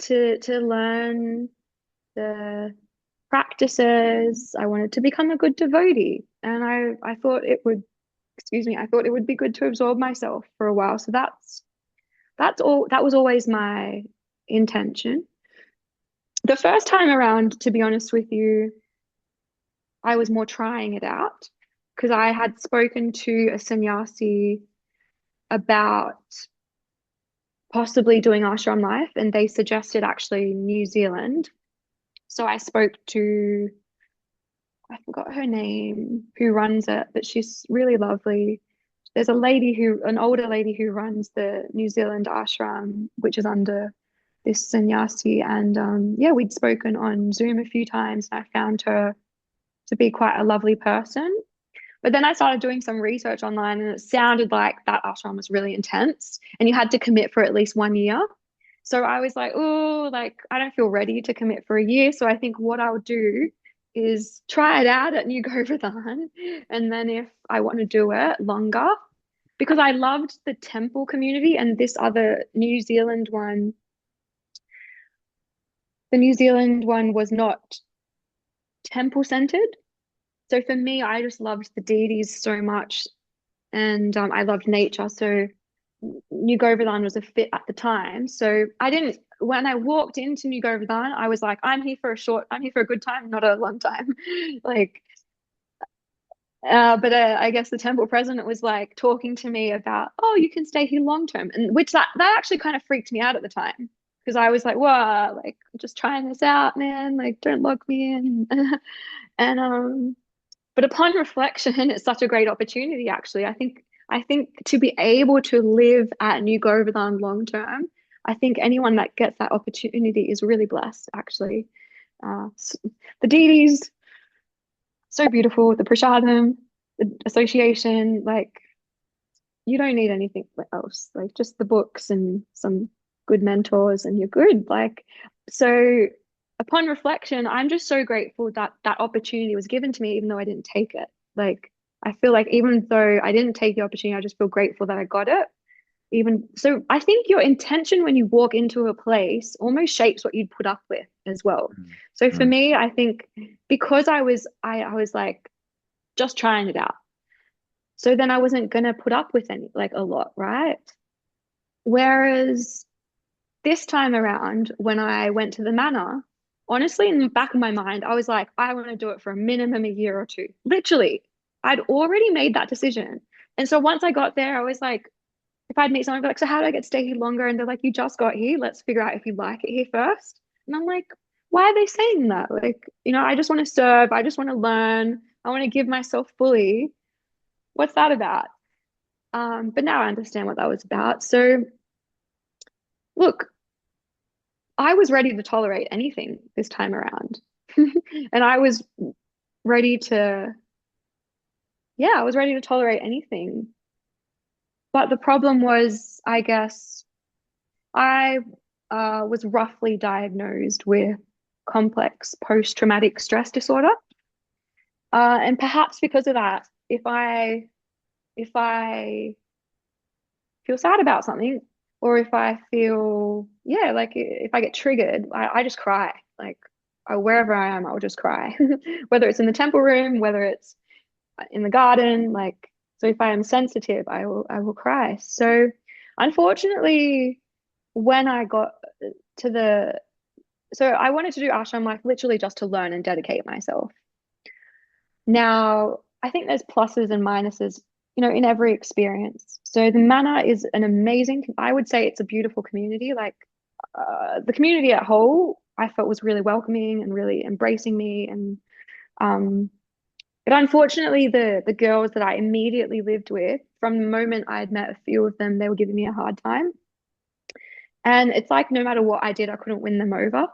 to learn the practices. I wanted to become a good devotee. And I thought it would, excuse me, I thought it would be good to absorb myself for a while. So that's all that was always my intention. The first time around, to be honest with you, I was more trying it out because I had spoken to a sannyasi about possibly doing ashram life, and they suggested actually New Zealand. So I spoke to, I forgot her name, who runs it, but she's really lovely. There's an older lady who runs the New Zealand ashram, which is under this sannyasi. And yeah, we'd spoken on Zoom a few times, and I found her to be quite a lovely person. But then I started doing some research online, and it sounded like that ashram was really intense, and you had to commit for at least 1 year. So I was like, oh, like I don't feel ready to commit for a year. So I think what I'll do is try it out at New Govardhan, and then if I want to do it longer, because I loved the temple community and this other New Zealand one, the New Zealand one was not temple centered. So for me, I just loved the deities so much, and I loved nature. So New Govardhan was a fit at the time. So I didn't. when I walked into New Govardhan, I was like, I'm here for a good time, not a long time. Like, but I guess the temple president was like talking to me about, oh, you can stay here long term, and which that actually kind of freaked me out at the time because I was like, whoa, like just trying this out, man, like don't lock me in. And but upon reflection, it's such a great opportunity, actually. I think to be able to live at New Govardhan long term, I think anyone that gets that opportunity is really blessed, actually. The deities, so beautiful, the prasadam, the association, like you don't need anything else, like just the books and some good mentors and you're good. Like, so upon reflection, I'm just so grateful that that opportunity was given to me, even though I didn't take it. Like, I feel like even though I didn't take the opportunity, I just feel grateful that I got it. Even so, I think your intention when you walk into a place almost shapes what you'd put up with as well. So for Mm. me, I think because I was like just trying it out. So then I wasn't gonna put up with any like a lot, right? Whereas this time around, when I went to the manor, honestly, in the back of my mind, I was like, I want to do it for a minimum a year or two. Literally, I'd already made that decision. And so once I got there, I was like, if I'd meet someone, I'd be like, so how do I get to stay here longer? And they're like, you just got here. Let's figure out if you like it here first. And I'm like, why are they saying that? Like, I just want to serve. I just want to learn. I want to give myself fully. What's that about? But now I understand what that was about. So look, I was ready to tolerate anything this time around. And I was ready to, yeah, I was ready to tolerate anything. But the problem was, I guess, I was roughly diagnosed with complex post-traumatic stress disorder. And perhaps because of that, if I feel sad about something, or if I feel, yeah, like if I get triggered, I just cry. Like wherever I am, I'll just cry. Whether it's in the temple room, whether it's in the garden, like so if I am sensitive, I will cry. So unfortunately, when I got to the so I wanted to do Asham Life literally just to learn and dedicate myself. Now, I think there's pluses and minuses, in every experience. So the manor is an amazing, I would say it's a beautiful community. Like the community at whole, I felt was really welcoming and really embracing me. And but unfortunately, the girls that I immediately lived with, from the moment I had met a few of them, they were giving me a hard time. And it's like no matter what I did, I couldn't win them over.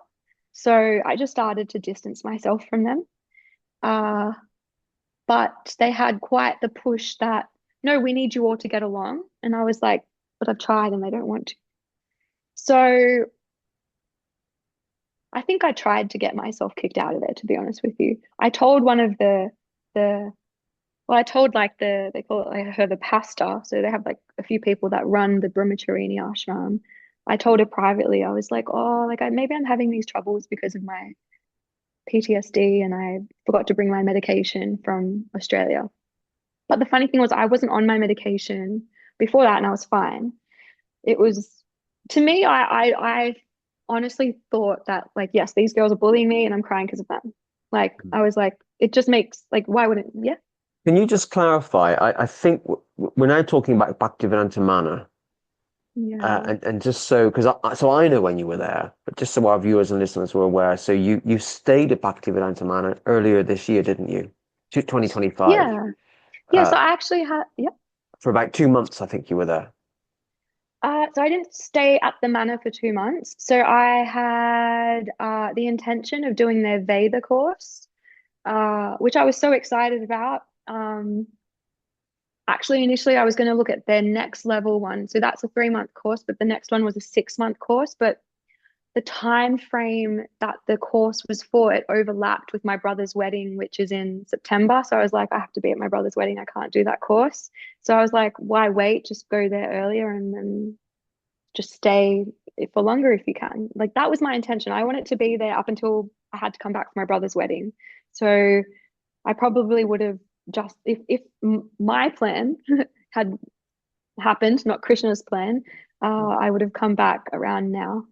So I just started to distance myself from them. Uh, but they had quite the push that, no, we need you all to get along. And I was like, but I've tried and they don't want to. So I think I tried to get myself kicked out of there, to be honest with you. I told one of the well, I told like they call it like her the pastor. So they have like a few people that run the Brahmacharini ashram. I told her privately, I was like, oh, like maybe I'm having these troubles because of my PTSD and I forgot to bring my medication from Australia. But the funny thing was, I wasn't on my medication before that, and I was fine. It was to me, I honestly thought that like, yes, these girls are bullying me, and I'm crying because of them. Like, I was like, it just makes like, why wouldn't? Yeah, Can you just clarify? I think we're now talking about Bhaktivedanta Manor, yeah, and just so because I know when you were there, but just so our viewers and listeners were aware, so you stayed at Bhaktivedanta Manor earlier this year, didn't you? 2025. yeah, yeah. Uh, So I actually had, yeah. for about 2 months, I think you were there. So I didn't stay at the manor for 2 months. So I had the intention of doing their Veda course, which I was so excited about. Actually, initially, I was going to look at their next level one. So that's a 3-month course, but the next one was a 6-month course. But the time frame that the course was for, it overlapped with my brother's wedding, which is in September. So I was like, I have to be at my brother's wedding. I can't do that course. So I was like, why wait? Just go there earlier and then just stay for longer if you can. Like that was my intention. I wanted to be there up until I had to come back for my brother's wedding. So I probably would have just if my plan had happened, not Krishna's plan, I would have come back around now.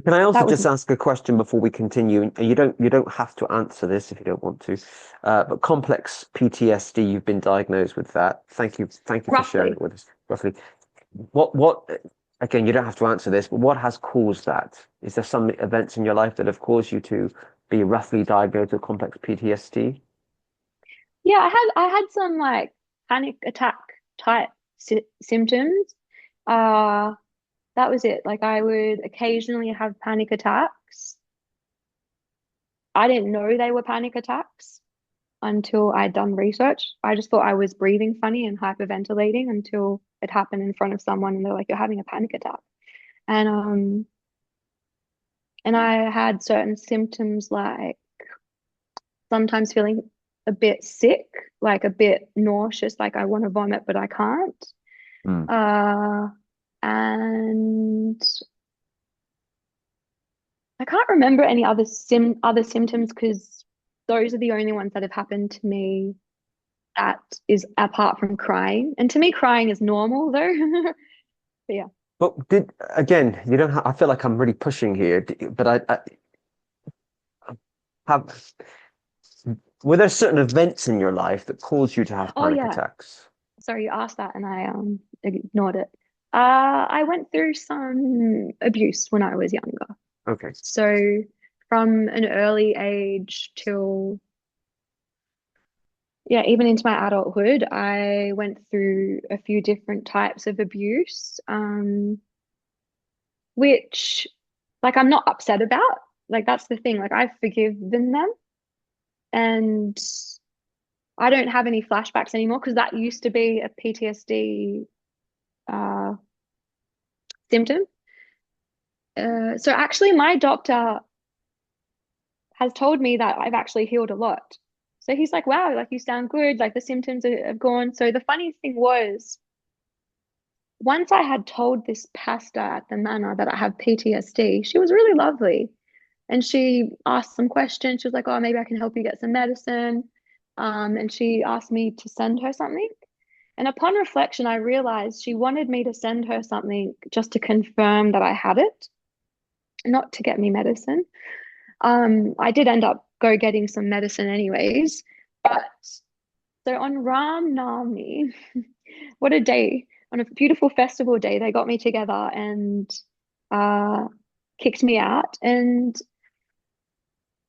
Can I also That was just ask a question before we continue? And you don't have to answer this if you don't want to. But complex PTSD, you've been diagnosed with that. Thank you for sharing roughly. it with us. Roughly, what again, you don't have to answer this, but what has caused that? Is there some events in your life that have caused you to be roughly diagnosed with complex PTSD? Yeah, I had some like panic attack type symptoms. Uh, that was it. Like I would occasionally have panic attacks. I didn't know they were panic attacks until I'd done research. I just thought I was breathing funny and hyperventilating until it happened in front of someone and they're like, you're having a panic attack. And and I had certain symptoms like sometimes feeling a bit sick, like a bit nauseous, like I want to vomit, but I can't. Hmm. Uh, and I can't remember any other symptoms because those are the only ones that have happened to me that is apart from crying. And to me, crying is normal though. But yeah. But did again, you don't have, I feel like I'm really pushing here, but I have, were there certain events in your life that caused you to have Oh panic yeah. attacks? Sorry, you asked that and I ignored it. I went through some abuse when I was younger. Okay. So from an early age till yeah, even into my adulthood, I went through a few different types of abuse, which like I'm not upset about. Like that's the thing. Like I've forgiven them and I don't have any flashbacks anymore because that used to be a PTSD uh symptom. So actually my doctor has told me that I've actually healed a lot. So he's like, wow, like you sound good, like the symptoms have gone. So the funny thing was, once I had told this pastor at the manor that I have PTSD, she was really lovely. And she asked some questions. She was like, oh, maybe I can help you get some medicine. And she asked me to send her something. And upon reflection, I realized she wanted me to send her something just to confirm that I had it, not to get me medicine. I did end up go getting some medicine anyways. But so on Ram Navami, what a day. On a beautiful festival day, they got me together and uh, kicked me out. And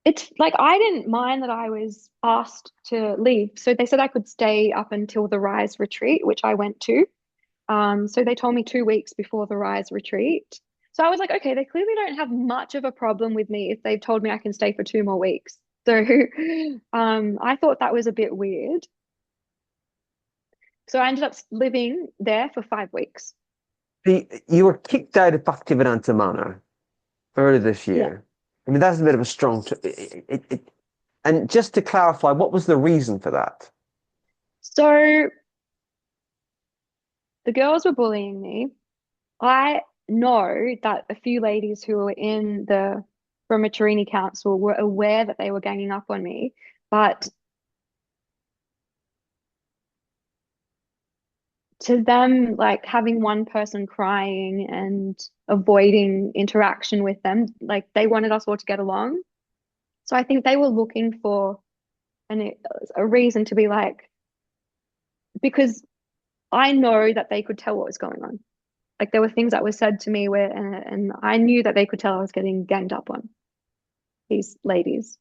it's like I didn't mind that I was asked to leave. So they said I could stay up until the Rise retreat, which I went to. So they told me 2 weeks before the Rise retreat. So I was like, okay, they clearly don't have much of a problem with me if they've told me I can stay for 2 more weeks. So I thought that was a bit weird. So I ended up living there for 5 weeks. You were kicked out of Bhaktivedanta Manor earlier this Yeah. year. I mean, that's a bit of a strong. And just to clarify, what was the reason for that? So the girls were bullying me. I know that a few ladies who were in the Brahmacharini Council were aware that they were ganging up on me, but to them, like having one person crying and avoiding interaction with them, like they wanted us all to get along. So I think they were looking for an, a reason to be like, because I know that they could tell what was going on. Like there were things that were said to me where, and I knew that they could tell I was getting ganged up on, these ladies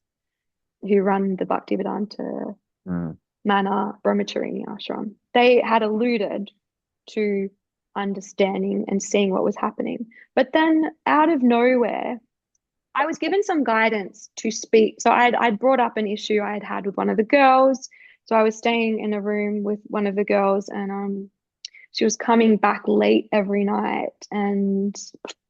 who run the Bhaktivedanta Mm. Manor Brahmacharini ashram. They had alluded to understanding and seeing what was happening. But then out of nowhere, I was given some guidance to speak. So I'd brought up an issue I had had with one of the girls. So I was staying in a room with one of the girls and she was coming back late every night and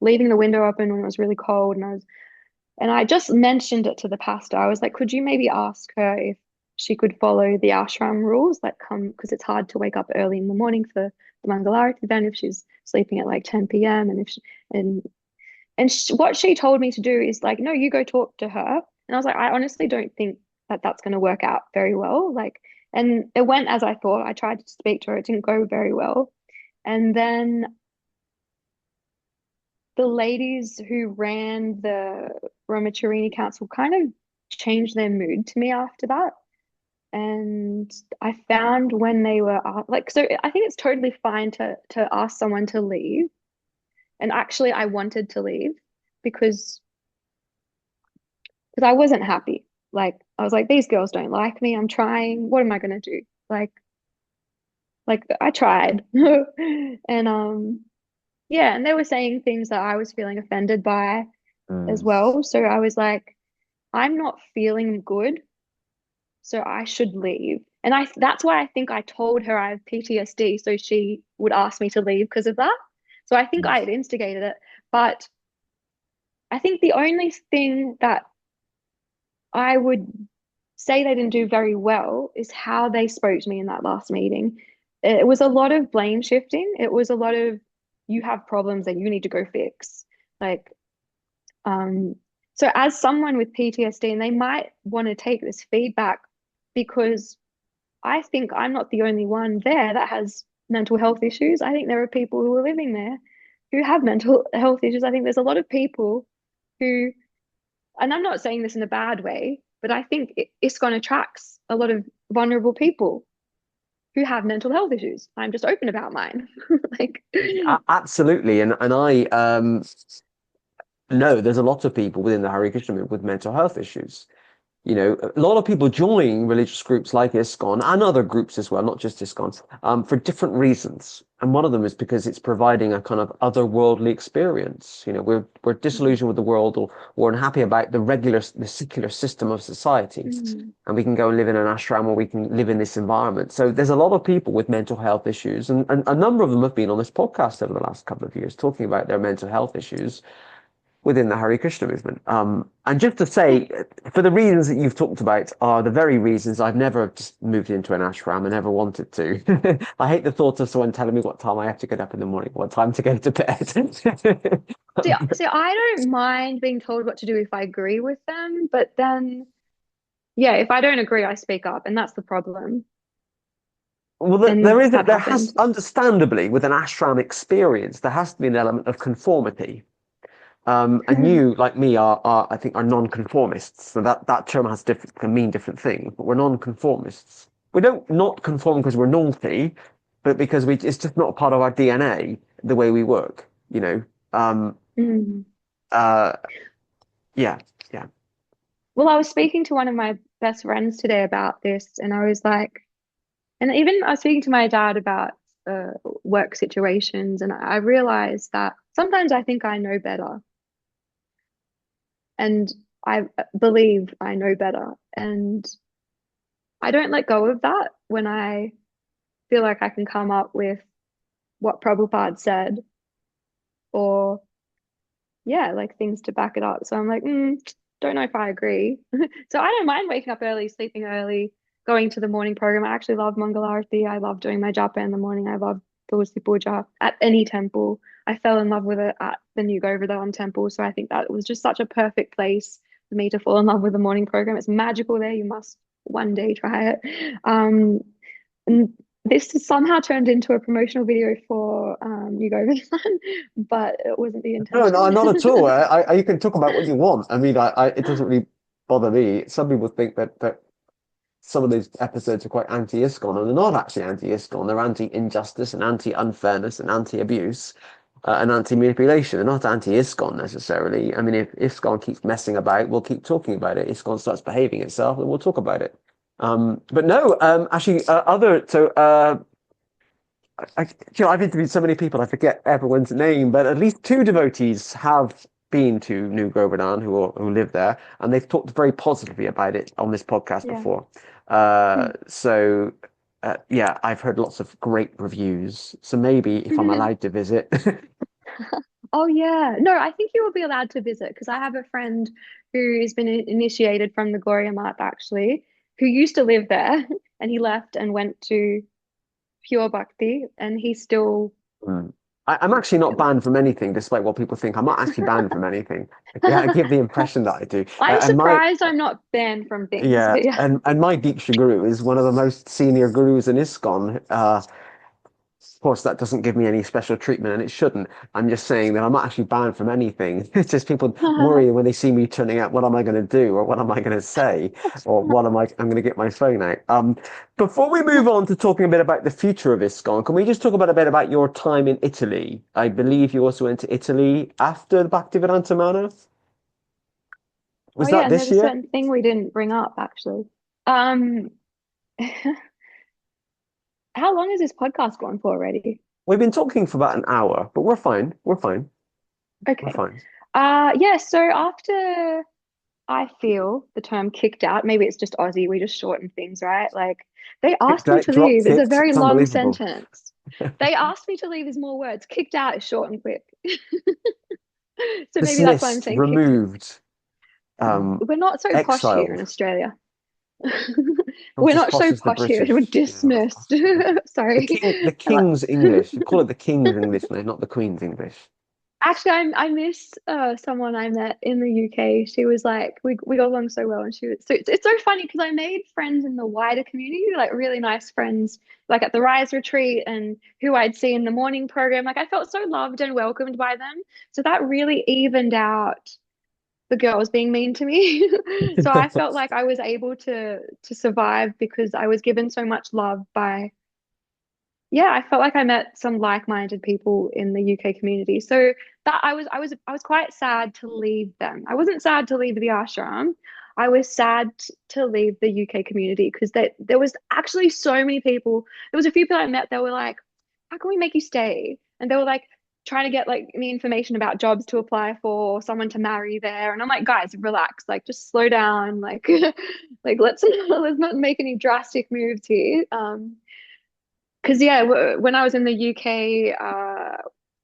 leaving the window open when it was really cold and I just mentioned it to the pastor. I was like, could you maybe ask her if she could follow the ashram rules that come, because it's hard to wake up early in the morning for the Mangalarati then if she's sleeping at like 10 p.m. and if she, and what she told me to do is like, no, you go talk to her. And I was like, I honestly don't think that that's going to work out very well. Like, and it went as I thought. I tried to speak to her. It didn't go very well. And then the ladies who ran the Brahmacharini Council kind of changed their mood to me after that. And I found when they were like, so I think it's totally fine to ask someone to leave. And actually, I wanted to leave because I wasn't happy. Like I was like, these girls don't like me. I'm trying. What am I gonna do? Like I tried. And yeah, and they were saying things that I was feeling offended by as Mm. well. So I was like, I'm not feeling good, so I should leave. And I that's why I think I told her I have PTSD, so she would ask me to leave because of that. So I think I had instigated it. But I think the only thing that I would say they didn't do very well is how they spoke to me in that last meeting. It was a lot of blame shifting. It was a lot of you have problems that you need to go fix. Like, um, so as someone with PTSD, and they might want to take this feedback because I think I'm not the only one there that has mental health issues. I think there are people who are living there who have mental health issues. I think there's a lot of people who, and I'm not saying this in a bad way, but I think ISKCON attracts a lot of vulnerable people who have mental health issues. I'm just open about mine. Like, Absolutely, and I know there's a lot of people within the Hare Krishna movement with mental health issues. You know, a lot of people join religious groups like ISKCON and other groups as well, not just ISKCON, for different reasons. And one of them is because it's providing a kind of otherworldly experience. You know, we're disillusioned with the world, or we're unhappy about the secular system of society, mm, and we can go and live in an ashram, or we can live in this environment. So there's a lot of people with mental health issues, and a number of them have been on this podcast over the last couple of years talking about their mental health issues within the Hare Krishna movement. And just to yeah, say, for the reasons that you've talked about are the very reasons I've never just moved into an ashram and never wanted to. I hate the thought of someone telling me what time I have to get up in the morning, what time to go to bed. see, I don't mind being told what to do if I agree with them, but then, yeah, if I don't agree, I speak up, and that's the problem. Well, And that there has, happened. understandably, with an ashram experience, there has to be an element of conformity. And you, like me, I think, are non-conformists. So that term can mean different things, but we're non-conformists. We don't not conform because we're naughty, but because it's just not part of our DNA, the way we work, you know. Um, Mm. uh, yeah, yeah. Well, I was speaking to one of my best friends today about this, and I was like, and even I was speaking to my dad about work situations, and I realized that sometimes I think I know better, and I believe I know better, and I don't let go of that when I feel like I can come up with what Prabhupada said, or yeah, like things to back it up. So I'm like, don't know if I agree. So I don't mind waking up early, sleeping early, going to the morning program. I actually love Mangalarti. I love doing my japa in the morning. I love Tulsi Puja at any temple. I fell in love with it at the new Govardhan temple. So I think that was just such a perfect place for me to fall in love with the morning program. It's magical there. You must one day try it. And this has somehow turned into a promotional video for New Govardhan, but it wasn't the No, no, intention. not at all. You can talk about what you want. I mean, it doesn't really bother me. Some people think that some of these episodes are quite anti-ISKCON, and they're not actually anti-ISKCON. They're anti-injustice and anti-unfairness and anti-abuse and anti-manipulation. They're not anti-ISKCON necessarily. I mean, if ISKCON keeps messing about, we'll keep talking about it. ISKCON starts behaving itself, and we'll talk about it. But no, actually, I've interviewed so many people, I forget everyone's name, but at least two devotees have been to New Govardhan who live there, and they've talked very positively about it on this podcast Yeah. before. Yeah, I've heard lots of great reviews. So maybe if I'm allowed to visit. Oh yeah. No, I think you will be allowed to visit because I have a friend who has been initiated from the Gloria Mat actually, who used to live there and he left and went to pure Bhakti and he's still Mm. I'm actually not banned from anything, despite what people think. I'm not actually banned from anything. Yeah, I give the impression that I do. I'm And my surprised I'm not banned from things, Yeah, but yeah. and my Diksha guru is one of the most senior gurus in ISKCON. Of course, that doesn't give me any special treatment, and it shouldn't. I'm just saying that I'm not actually banned from anything. It's just people worry when they see me turning out, what am I going to do, or what am I going to say, or I'm going to get my phone out. Before we move on to talking a bit about the future of ISKCON, can we just talk about a bit about your time in Italy? I believe you also went to Italy after the Bhaktivedanta Mana. Oh Was yeah, that and this there's a year? certain thing we didn't bring up actually. Um, how long is this podcast going for already? We've been talking for about an hour, but we're fine. We're fine. We're Okay. fine. Yeah, so after I feel the term kicked out, maybe it's just Aussie, we just shorten things, right? Like they Kicked asked me out, to drop leave is a kicked. very It's long unbelievable. sentence. They asked me to leave is more words. Kicked out is short and quick. So maybe that's why I'm Dismissed, saying kicked. removed, We're not so posh here in exiled. Australia. Not We're as not posh so as the posh here. We're British. Yeah, not as posh dismissed. as the British. Sorry. The King's English. You call it the King's English now, not the Queen's English. Actually, I miss someone I met in the UK. She was like, we got along so well, and she was so it's so funny because I made friends in the wider community, like really nice friends, like at the Rise retreat and who I'd see in the morning program. Like I felt so loved and welcomed by them. So that really evened out the girls being mean to me. So I felt like I was able to survive because I was given so much love by yeah, I felt like I met some like-minded people in the UK community. So that I was quite sad to leave them. I wasn't sad to leave the ashram. I was sad to leave the UK community because there was actually so many people. There was a few people I met that were like, "How can we make you stay?" And they were like trying to get like me information about jobs to apply for or someone to marry there. And I'm like, guys, relax, like just slow down, like like let's not make any drastic moves here. Because yeah, when I was in the UK,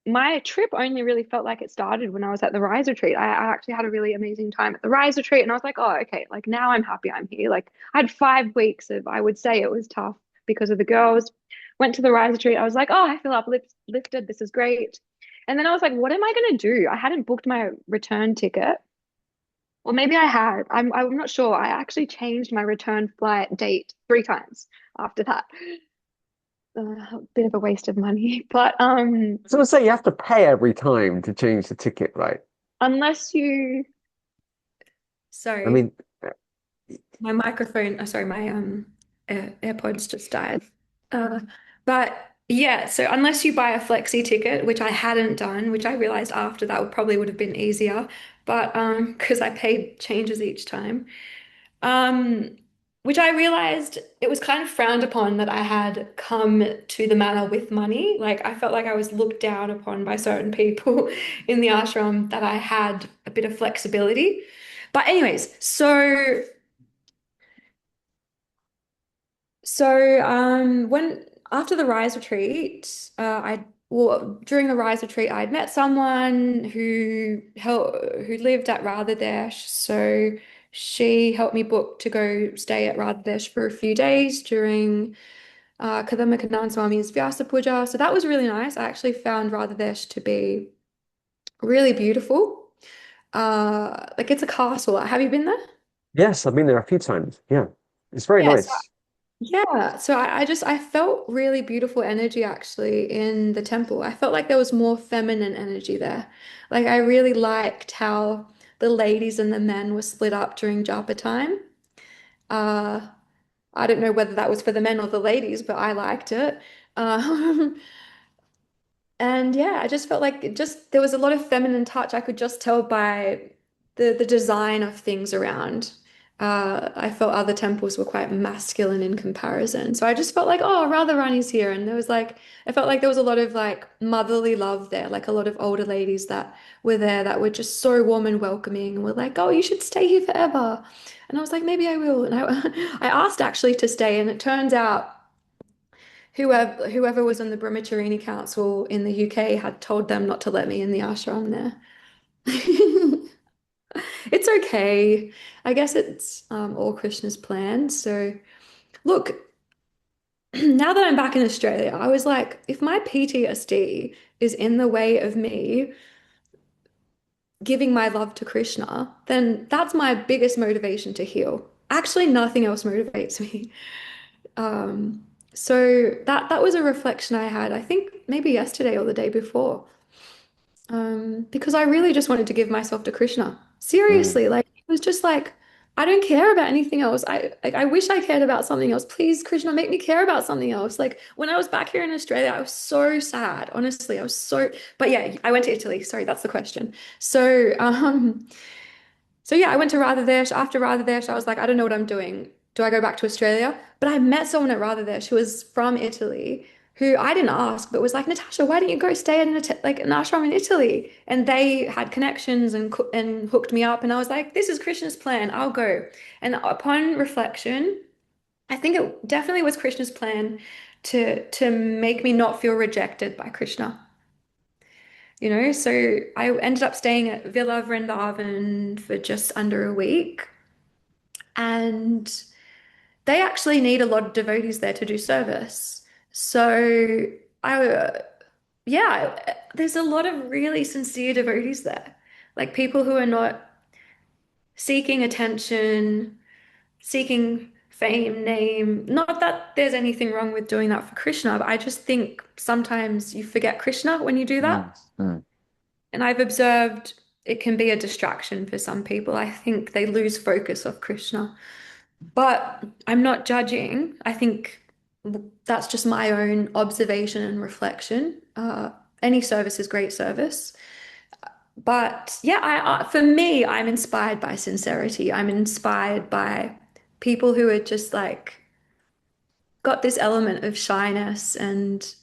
my trip only really felt like it started when I was at the Rise retreat. I actually had a really amazing time at the Rise retreat, and I was like, oh, okay, like now I'm happy I'm here. Like I had 5 weeks of, I would say it was tough because of the girls. Went to the Rise retreat. I was like, oh, I feel uplifted. This is great. And then I was like, what am I gonna do? I hadn't booked my return ticket. Or maybe I had. I'm not sure. I actually changed my return flight date 3 times after that a bit of a waste of money. But So I say you have to pay every time to change the ticket, right? unless you I sorry, mean, my microphone, sorry, my AirPods just died. Uh, but yeah, so unless you buy a flexi ticket, which I hadn't done, which I realized after that would have been easier, but because I paid changes each time. Um, which I realized it was kind of frowned upon that I had come to the manor with money. Like I felt like I was looked down upon by certain people in the ashram that I had a bit of flexibility. But anyways, when after the Rise retreat, I well during the Rise retreat, I'd met someone who lived at Radhadesh, so she helped me book to go stay at Radhadesh for a few days during Kadamba Swami's Vyasa Puja. So that was really nice. I actually found Radhadesh to be really beautiful. Like it's a castle. Have you been there? yes, I've been there a few times. Yeah, it's very Yes. nice. Yeah, so I felt really beautiful energy actually in the temple. I felt like there was more feminine energy there. Like I really liked how the ladies and the men were split up during japa time. Uh, I don't know whether that was for the men or the ladies, but I liked it. Um, And yeah, I just felt like there was a lot of feminine touch. I could just tell by the design of things around. I felt other temples were quite masculine in comparison. So I just felt like, oh, Radharani's here. And I felt like there was a lot of like motherly love there, like a lot of older ladies that were there that were just so warm and welcoming and were like, oh, you should stay here forever. And I was like, maybe I will. And I asked actually to stay, and it turns out whoever was on the Brahmacharini Council in the UK had told them not to let me in the ashram there. It's okay. I guess it's all Krishna's plan. So look, now that I'm back in Australia, I was like, if my PTSD is in the way of me giving my love to Krishna, then that's my biggest motivation to heal. Actually, nothing else motivates me. So that was a reflection I had, I think maybe yesterday or the day before. Because I really just wanted to give myself to Krishna. Mm, Seriously, like it was just like I don't care about anything else. I wish I cared about something else. Please, Krishna, make me care about something else. Like when I was back here in Australia, I was so sad. Honestly, I was so. But yeah, I went to Italy. Sorry, that's the question. So yeah, I went to Rather Desh. After Rather Desh, I was like, I don't know what I'm doing. Do I go back to Australia? But I met someone at Rather Desh who was from Italy, who I didn't ask, but was like, Natasha, why don't you go stay in like an ashram in Italy? And they had connections and hooked me up. And I was like, this is Krishna's plan. I'll go. And upon reflection, I think it definitely was Krishna's plan to make me not feel rejected by Krishna. So I ended up staying at Villa Vrindavan for just under a week. And they actually need a lot of devotees there to do service. So I, yeah, there's a lot of really sincere devotees there. Like people who are not seeking attention, seeking fame, name. Not that there's anything wrong with doing that for Krishna, but I just think sometimes you forget Krishna when you do mm, that. mm, And I've observed it can be a distraction for some people. I think they lose focus of Krishna. But I'm not judging. I think that's just my own observation and reflection. Any service is great service. But yeah, for me, I'm inspired by sincerity. I'm inspired by people who are just like got this element of shyness and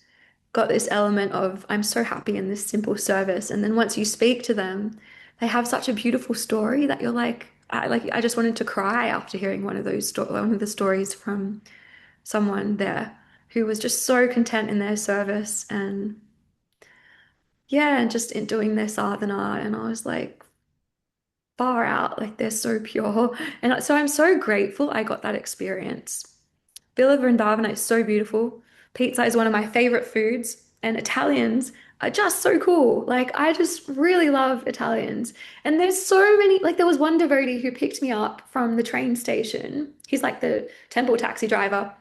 got this element of I'm so happy in this simple service. And then once you speak to them, they have such a beautiful story that you're I just wanted to cry after hearing one of the stories from someone there who was just so content in their service and yeah, and just in doing their sadhana. And I was like, far out, like they're so pure. And so I'm so grateful I got that experience. Villa Vrindavana is so beautiful. Pizza is one of my favorite foods, and Italians are just so cool. Like, I just really love Italians. And there's so many, like, there was one devotee who picked me up from the train station. He's like the temple taxi driver.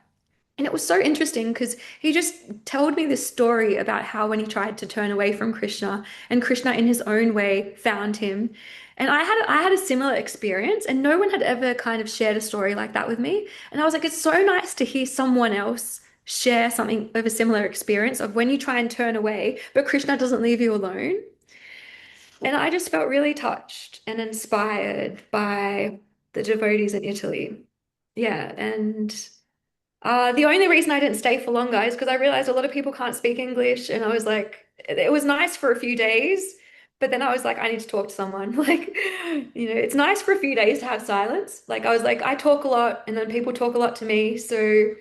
And it was so interesting because he just told me this story about how when he tried to turn away from Krishna and Krishna in his own way found him. And I had a similar experience and no one had ever kind of shared a story like that with me. And I was like, it's so nice to hear someone else share something of a similar experience of when you try and turn away, but Krishna doesn't leave you alone. And I just felt really touched and inspired by the devotees in Italy. Yeah, and the only reason I didn't stay for longer is because I realized a lot of people can't speak English, and I was like, it was nice for a few days, but then I was like, I need to talk to someone. Like, it's nice for a few days to have silence. Like, I was like, I talk a lot, and then people talk a lot to me, so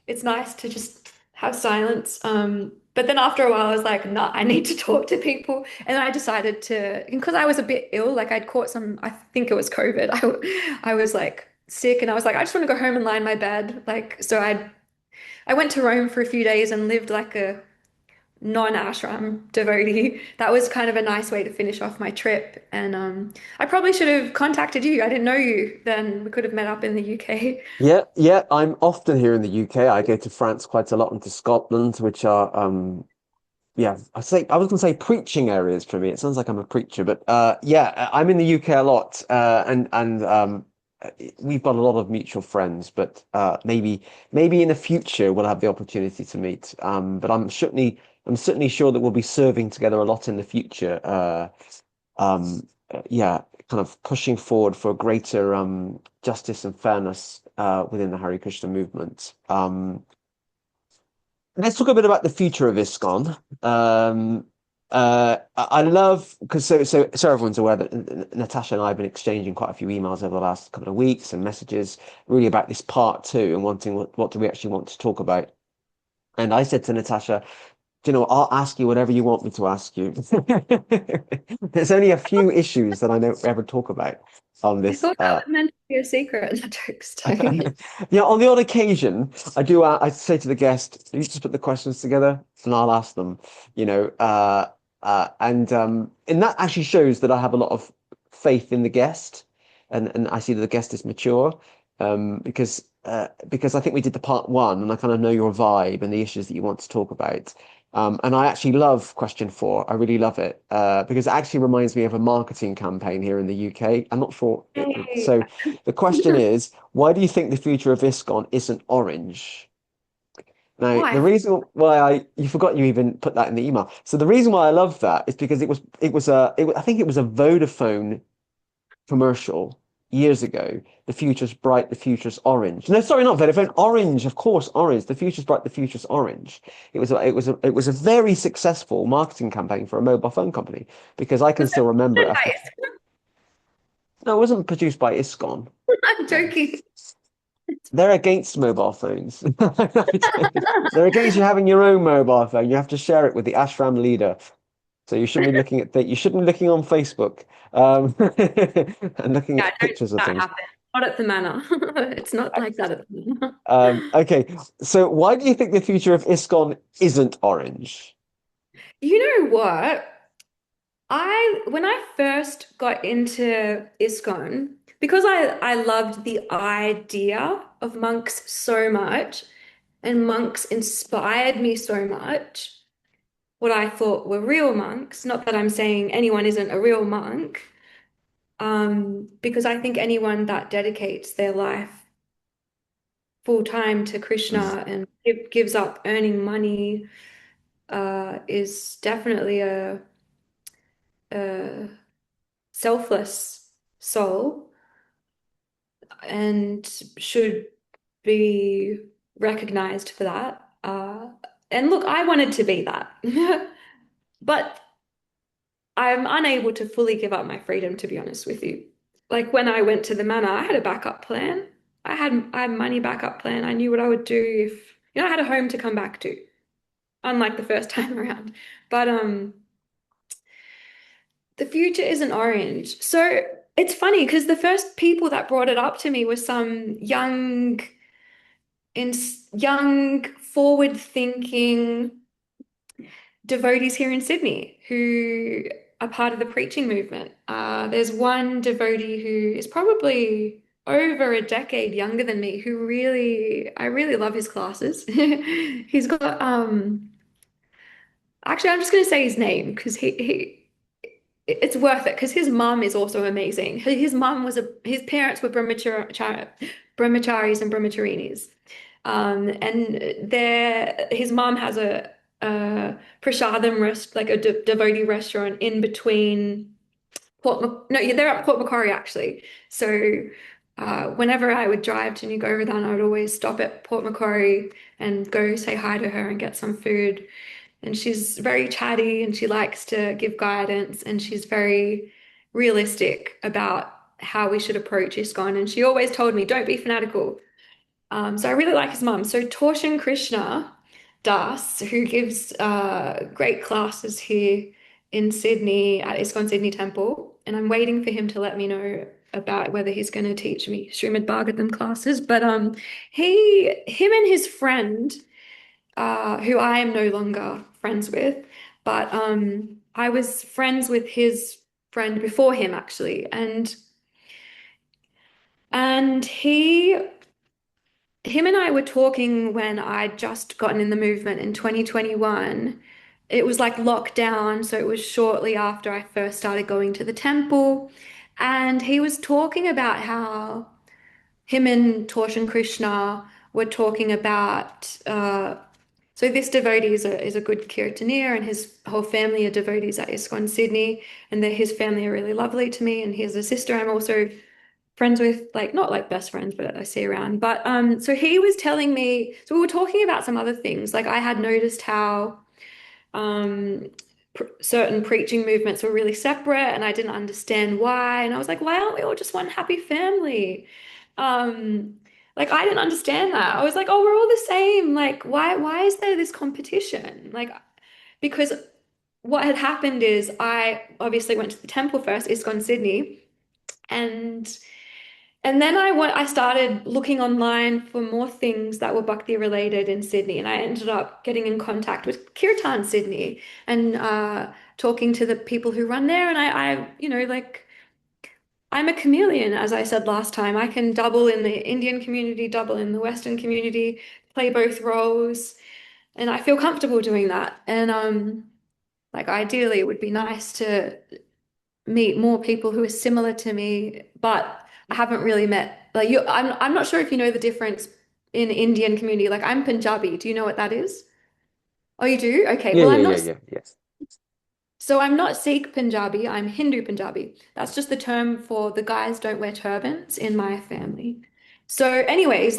it's nice to just have silence. But then after a while, I was like, nah, I need to talk to people, and I decided to, because I was a bit ill, like I'd caught some, I think it was COVID. I was like sick, and I was like, I just want to go home and lie in my bed. Like, so I went to Rome for a few days and lived like a non-ashram devotee. That was kind of a nice way to finish off my trip. And I probably should have contacted you. I didn't know you then. We could have met up in the UK. yeah, yeah. I'm often here in the UK. I go to France quite a lot and to Scotland, which are yeah, I was gonna say preaching areas for me. It sounds like I'm a preacher, but yeah, I'm in the UK a lot, and we've got a lot of mutual friends. But maybe in the future we'll have the opportunity to meet. But I'm certainly sure that we'll be serving together a lot in the future. Yeah, kind of pushing forward for greater justice and fairness within the Hare Krishna movement. Let's talk a bit about the future of ISKCON. I love because so everyone's aware that Natasha and I have been exchanging quite a few emails over the last couple of weeks and messages really about this part two and wanting what do we actually want to talk about. And I said to Natasha, do you know, I'll ask you whatever you want me to ask you. There's only a few issues that I don't ever talk about on I this thought that was meant to be a secret. No jokes. Yeah, on the odd occasion, I do. I say to the guest, "You just put the questions together, and I'll ask them." You know, and that actually shows that I have a lot of faith in the guest, and I see that the guest is mature. because I think we did the part one, and I kind of know your vibe and the issues that you want to talk about. And I actually love question four. I really love it because it actually reminds me of a marketing campaign here in the UK. I'm not sure. Hey. So the question is, why do you think the future of ISKCON isn't orange? Now, the Why? reason why you forgot you even put that in the email. So the reason why I love that is because I think it was a Vodafone commercial years ago. The future's bright, the future's orange. No, sorry, not Vodafone. Orange, of course, orange. The future's bright, the future's orange. It was a very successful marketing campaign for a mobile phone company because I can Was still remember it that after. nice? No, it wasn't produced by ISKCON. I'm joking. They're against mobile phones. They're against you having your own mobile phone. You have to share it with the ashram leader. So you shouldn't be looking at that. You shouldn't be looking on Facebook and looking Yeah, at don't pictures of that things. happen. Not at the manor. It's not like that at the manor. Okay, so why do you think the future of ISKCON isn't orange? You know what? When I first got into ISKCON, because I loved the idea of monks so much, and monks inspired me so much, what I thought were real monks, not that I'm saying anyone isn't a real monk, because I think anyone that dedicates their life full time to Krishna and gives up earning money is definitely a selfless soul and should be recognized for that. And look, I wanted to be that, but I'm unable to fully give up my freedom, to be honest with you. Like when I went to the manor, I had a backup plan. I had money backup plan. I knew what I would do if, I had a home to come back to, unlike the first time around. But the future isn't orange. So it's funny because the first people that brought it up to me was some in young, forward-thinking devotees here in Sydney who are part of the preaching movement. There's one devotee who is probably over a decade younger than me who I really love his classes. He's got actually I'm just going to say his name because he it's worth it because his mum is also amazing. His parents were brahmacharis and brahmacharinis. His mom has a prasadam like a devotee restaurant in between no, yeah, they're at Port Macquarie actually. So whenever I would drive to New Govardhan, I would always stop at Port Macquarie and go say hi to her and get some food. And she's very chatty and she likes to give guidance and she's very realistic about how we should approach ISKCON. And she always told me, don't be fanatical. So I really like his mum. So Torshan Krishna Das, who gives great classes here in Sydney at ISKCON Sydney Temple, and I'm waiting for him to let me know about whether he's going to teach me Srimad Bhagavatam classes. But him and his friend, who I am no longer friends with, but I was friends with his friend before him actually, and him and I were talking when I'd just gotten in the movement in 2021. It was like lockdown, so it was shortly after I first started going to the temple. And he was talking about how him and Torshan Krishna were talking about. So this devotee is a good kirtanier, and his whole family are devotees at ISKCON Sydney, and his family are really lovely to me. And he has a sister I'm also friends with, like not like best friends, but I see around. But so he was telling me, so we were talking about some other things. Like I had noticed how um certain preaching movements were really separate, and I didn't understand why. And I was like, why aren't we all just one happy family? Um, like I didn't understand that. I was like, oh, we're all the same. Like, why is there this competition? Like, because what had happened is I obviously went to the temple first, ISKCON Sydney, and then I started looking online for more things that were Bhakti related in Sydney, and I ended up getting in contact with Kirtan Sydney and talking to the people who run there. And like I'm a chameleon, as I said last time. I can double in the Indian community, double in the Western community, play both roles, and I feel comfortable doing that. And like ideally, it would be nice to meet more people who are similar to me, but I haven't really met like you. I'm not sure if you know the difference in Indian community. Like I'm Punjabi. Do you know what that is? Oh, you do? Okay. Yeah, Well, yeah, I'm yeah, not. yeah, yes. So I'm not Sikh Punjabi. I'm Hindu Punjabi. That's just the term for the guys don't wear turbans in my family. So, anyways,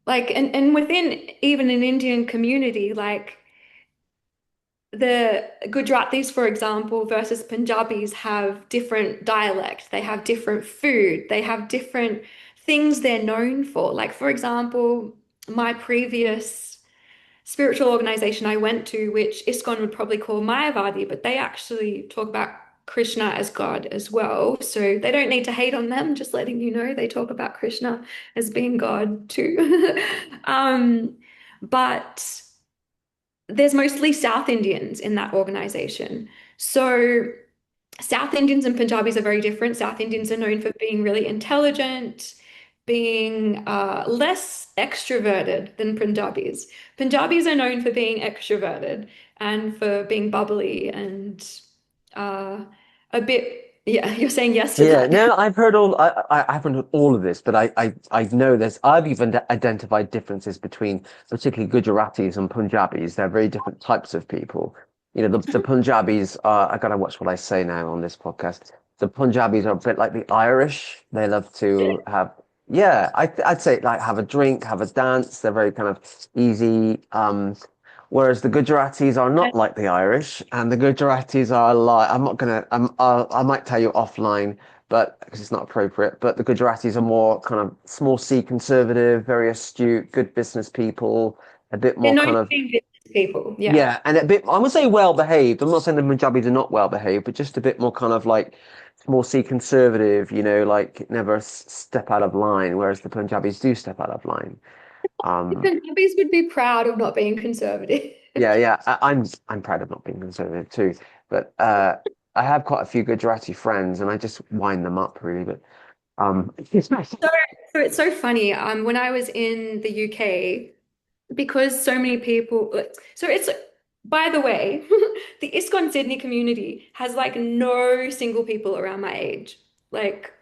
and within even an Indian community, like the Gujaratis, for example, versus Punjabis have different dialect. They have different food. They have different things they're known for. Like, for example, my previous spiritual organization I went to, which ISKCON would probably call Mayavadi, but they actually talk about Krishna as God as well. So they don't need to hate on them, just letting you know they talk about Krishna as being God too. But there's mostly South Indians in that organization. So South Indians and Punjabis are very different. South Indians are known for being really intelligent, being less extroverted than Punjabis. Punjabis are known for being extroverted and for being bubbly and uh, a bit, yeah, you're saying yes to Yeah, that. no, I've heard I haven't heard all of this, but I know I've even identified differences between particularly Gujaratis and Punjabis. They're very different types of people. You know, the Punjabis are, I gotta watch what I say now on this podcast. The Punjabis are a bit like the Irish. They love to have, yeah, I'd say like have a drink, have a dance. They're very kind of easy. Whereas the Gujaratis are not like the Irish, and the Gujaratis are like, I'm not gonna, I might tell you offline, but because it's not appropriate, but the Gujaratis are more kind of small C conservative, very astute, good business people, a bit They're more known kind for of, being business people. Yeah. yeah, and a bit, I would say well behaved. I'm not saying the Punjabis are not well behaved, but just a bit more kind of like small C conservative, you know, like never step out of line, whereas the Punjabis do step out of line. The Um, Punjabis would be proud of not being conservative. Yeah, yeah. I'm proud of not being conservative too, but I have quite a few Gujarati friends, and I just wind them up really. But it's nice. So, so it's so funny. When I was in the UK, because so many people, so it's, by the way, the ISKCON Sydney community has like no single people around my age. Like,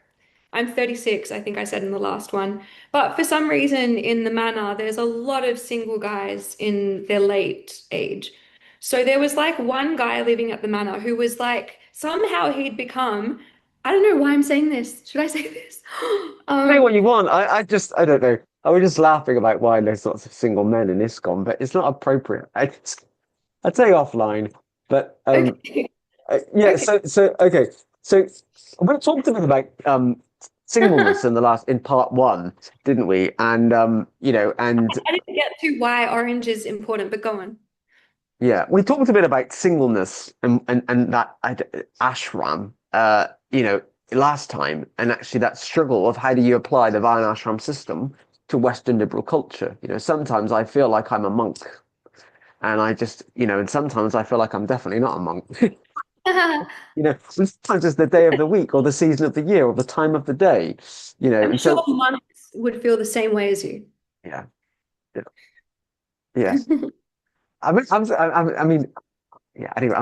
I'm 36, I think I said in the last one. But for some reason in the manor, there's a lot of single guys in their late age. So there was like one guy living at the manor who was like, somehow he'd become, I don't know why I'm saying this. Should I say this? Say what Um, you want. I don't know. I was just laughing about why there's lots of single men in ISKCON, but it's not appropriate. I'd say offline, but okay. yeah. Okay. So okay. So we talked a bit about singleness in the last in part one, didn't we? And you know, and I didn't get to why orange is important, but go on. yeah, we talked a bit about singleness and that ashram, you know, last time, and actually that struggle of how do you apply the Vine ashram system to Western liberal culture. You know, sometimes I feel like I'm a monk, and I just, you know, and sometimes I feel like I'm definitely not a monk. You know, sometimes it's the day of the week, or the season of the year, or the time of the day. You know, I'm and sure so monks would feel the same way as you. yeah, yeah, yes. I mean, yeah. Anyway,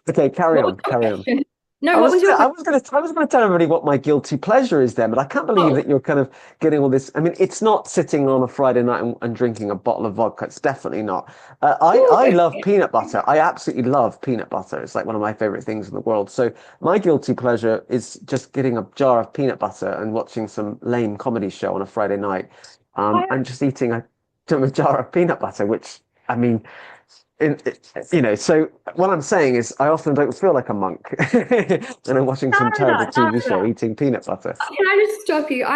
okay. Carry What was on, your carry on. question? No, what was your question? I was gonna tell everybody what my guilty pleasure is then, but I can't believe Oh, that you're kind of getting all this. I mean, it's not sitting on a Friday night and drinking a bottle of vodka. It's definitely not. ooh, I love okay. peanut butter. I absolutely love peanut butter. It's like one of my favorite things in the world. So my guilty pleasure is just getting a jar of peanut butter and watching some lame comedy show on a Friday night, and just eating a jar of peanut butter, which I mean in, you know, so what I'm saying is I often don't feel like a monk and I'm watching some terrible TV show Narada, eating peanut butter. can I just stop you?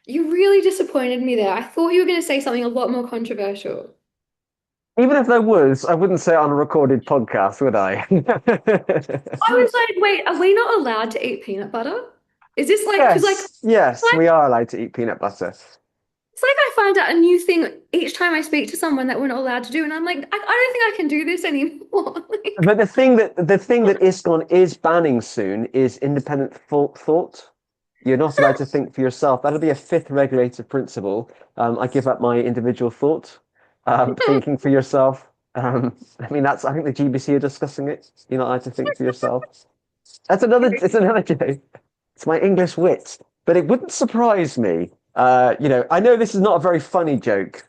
You really disappointed me there. I thought you were going to say something a lot more controversial. Even if there was, I wouldn't say it on a recorded podcast, would I? I was like, wait, are we not allowed to eat peanut butter? Is this like, because yes, like we are allowed to eat peanut butter. it's like I find out a new thing each time I speak to someone that we're not allowed to do, and I'm like, I don't think I can do this anymore. But the thing that ISKCON is banning soon is independent thought. You're not allowed to think for yourself. That'll be a fifth regulative principle. I give up my individual thought, thinking for yourself. I mean, I think the GBC are discussing it. You're not allowed to think for yourself. It's another joke. It's my English wit, but it wouldn't surprise me. I know this is not a very funny joke,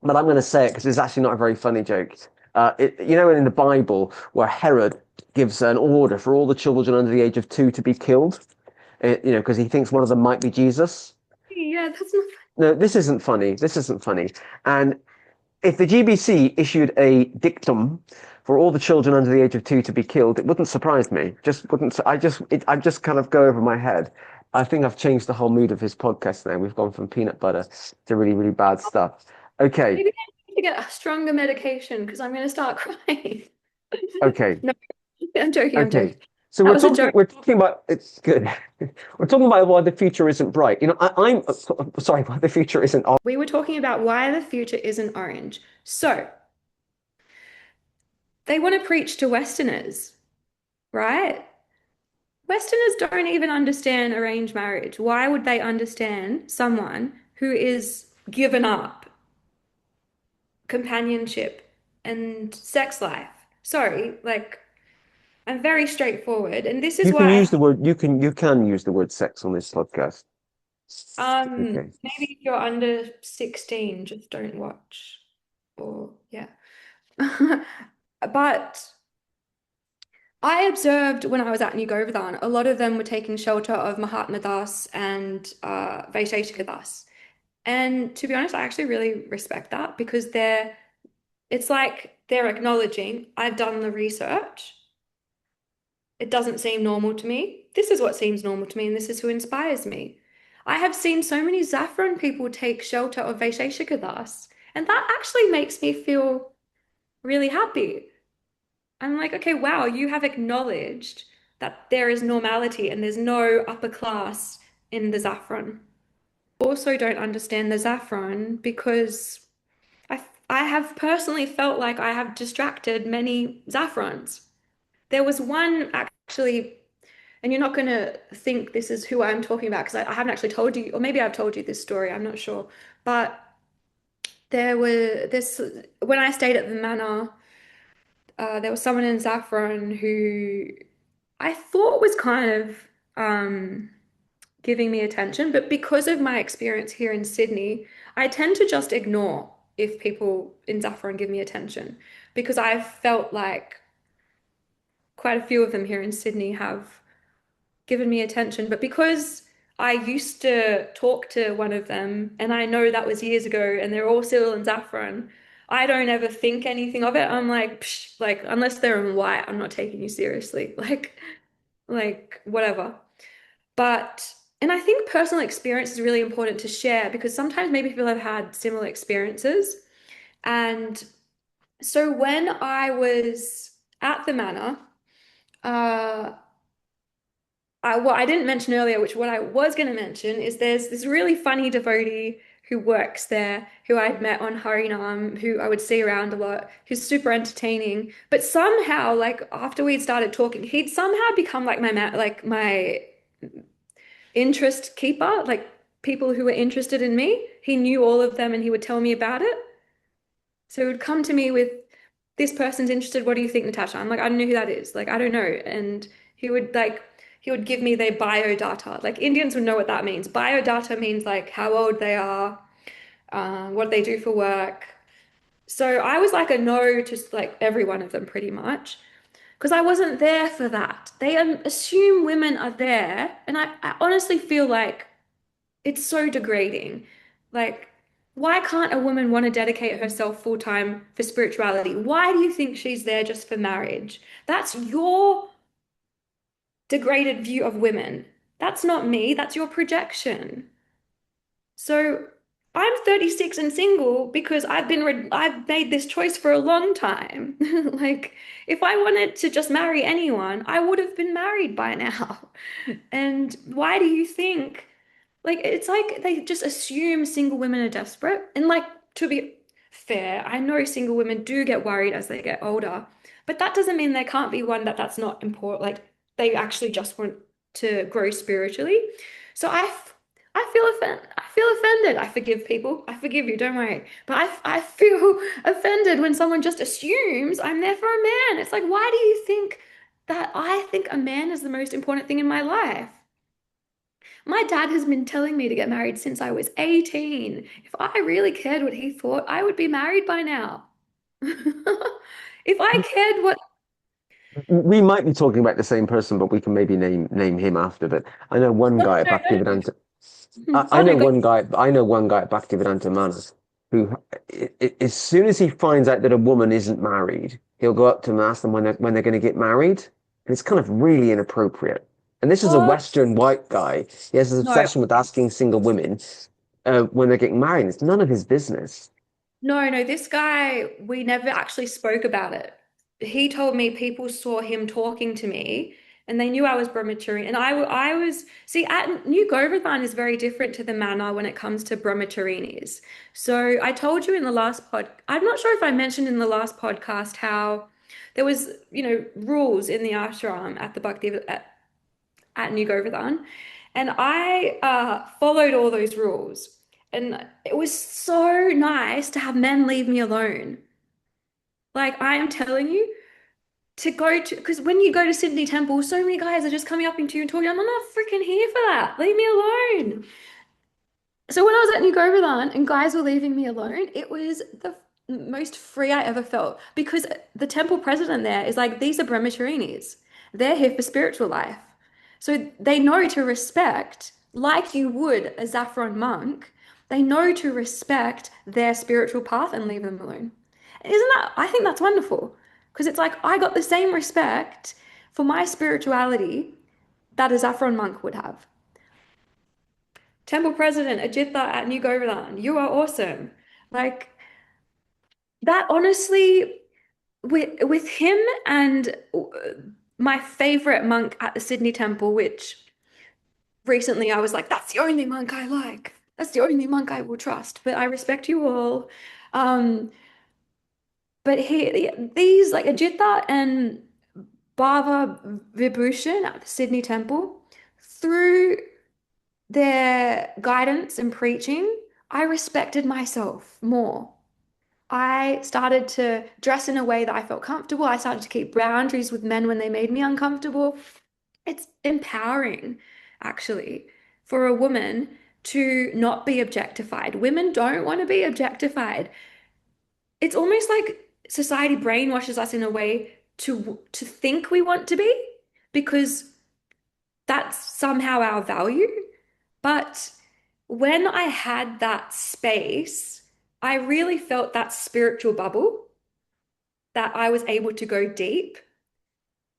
but I'm going to say it because it's actually not a very funny joke. In the Bible, where Herod gives an order for all the children under the age of 2 to be killed, because he thinks one of them might be Jesus. Yeah, that's not No, this isn't funny. This isn't funny. And if the GBC issued a dictum for all the children under the age of 2 to be killed, it wouldn't surprise me. Just wouldn't. I just kind of go over my head. I think I've changed the whole mood of his podcast now. We've gone from peanut butter to really, really bad stuff. Okay. Maybe I need to get a stronger medication because I'm going to start crying. Okay. No, I'm joking. I'm Okay. joking. So That we're was a talking. joke. We're talking about. It's good. We're talking about why the future isn't bright. I'm sorry. Why the future isn't. We were talking about why the future isn't orange. So they want to preach to Westerners, right? Westerners don't even understand arranged marriage. Why would they understand someone who is given up companionship and sex life? Sorry, like I'm very straightforward, and this is You can why use the word. You can use the word sex on this podcast. Okay. maybe if you're under 16, just don't watch. Or yeah. But I observed when I was at New Govardhan, a lot of them were taking shelter of Mahatma Das and Vaisheshika Das. And to be honest, I actually really respect that because it's like they're acknowledging, I've done the research. It doesn't seem normal to me. This is what seems normal to me, and this is who inspires me. I have seen so many Saffron people take shelter of Vaisheshika Das, and that actually makes me feel really happy. I'm like, okay, wow, you have acknowledged that there is normality and there's no upper class in the Saffron. Also don't understand the Saffron because I I have personally felt like I have distracted many Saffrons. There was one actually, and you're not going to think this is who I'm talking about because I haven't actually told you, or maybe I've told you this story, I'm not sure. But there were this, when I stayed at the manor, there was someone in Saffron who I thought was kind of giving me attention, but because of my experience here in Sydney, I tend to just ignore if people in Saffron give me attention because I've felt like quite a few of them here in Sydney have given me attention. But because I used to talk to one of them, and I know that was years ago, and they're all still in Saffron, I don't ever think anything of it. I'm like, psh, like unless they're in white, I'm not taking you seriously. Like whatever. But and I think personal experience is really important to share because sometimes maybe people have had similar experiences. And so when I was at the manor, uh, what I didn't mention earlier, which what I was going to mention, is there's this really funny devotee who works there, who I'd met on Harinam, who I would see around a lot, who's super entertaining. But somehow, like after we'd started talking, he'd somehow become like my interest keeper, like people who were interested in me. He knew all of them and he would tell me about it. So he would come to me with, this person's interested. What do you think, Natasha? I'm like, I don't know who that is. Like, I don't know. And he would give me their bio data. Like Indians would know what that means. Bio data means like how old they are, what they do for work. So I was like a no to like every one of them pretty much because I wasn't there for that. They assume women are there. And I honestly feel like it's so degrading. Like, why can't a woman want to dedicate herself full time for spirituality? Why do you think she's there just for marriage? That's your degraded view of women. That's not me, that's your projection. So I'm 36 and single because I've made this choice for a long time. Like if I wanted to just marry anyone, I would have been married by now. And why do you think like it's like they just assume single women are desperate? And like to be fair, I know single women do get worried as they get older, But that doesn't mean there can't be one that's not important. Like they actually just want to grow spiritually. So I feel I feel offended. I forgive people. I forgive you, don't worry. But I feel offended when someone just assumes I'm there for a man. It's like, why do you think that I think a man is the most important thing in my life? My dad has been telling me to get married since I was 18. If I really cared what he thought, I would be married by now. If I cared what, We might be talking about the same person, but we can maybe name him after. But I know one no, guy at no, Bhaktivedanta. no. I Oh know no, God. one guy. I know one guy at Bhaktivedanta Manas who, as soon as he finds out that a woman isn't married, he'll go up to them and ask them when they're going to get married, and it's kind of really inappropriate. And this is a Oh Western white guy. He has this no, obsession with asking single women when they're getting married. It's none of his business. no. This guy, we never actually spoke about it. He told me people saw him talking to me and they knew I was brahmachari. And I was, see, at New Govardhan is very different to the manner when it comes to brahmacharinis. So I told you in the last I'm not sure if I mentioned in the last podcast how there was, rules in the ashram at the Bhakti at New Govardhan. And I followed all those rules. And it was so nice to have men leave me alone. Like I am telling you, to go to, because when you go to Sydney Temple, so many guys are just coming up into you and talking. I'm not freaking here for that. Leave me alone. So when I was at New Govardhan and guys were leaving me alone, it was the most free I ever felt because the temple president there is like, these are brahmacharinis. They're here for spiritual life. So they know to respect, like you would a Saffron monk, they know to respect their spiritual path and leave them alone. Isn't that, I think that's wonderful because it's like I got the same respect for my spirituality that a Saffron monk would have. Temple President Ajitha at New Govardhan, you are awesome. Like that, honestly, with him and my favorite monk at the Sydney Temple, which recently I was like, that's the only monk I like. That's the only monk I will trust. But I respect you all. Um, but these like Ajitha and Baba Vibhushan at the Sydney Temple, through their guidance and preaching, I respected myself more. I started to dress in a way that I felt comfortable. I started to keep boundaries with men when they made me uncomfortable. It's empowering, actually, for a woman to not be objectified. Women don't want to be objectified. It's almost like society brainwashes us in a way to think we want to be because that's somehow our value. But when I had that space, I really felt that spiritual bubble that I was able to go deep.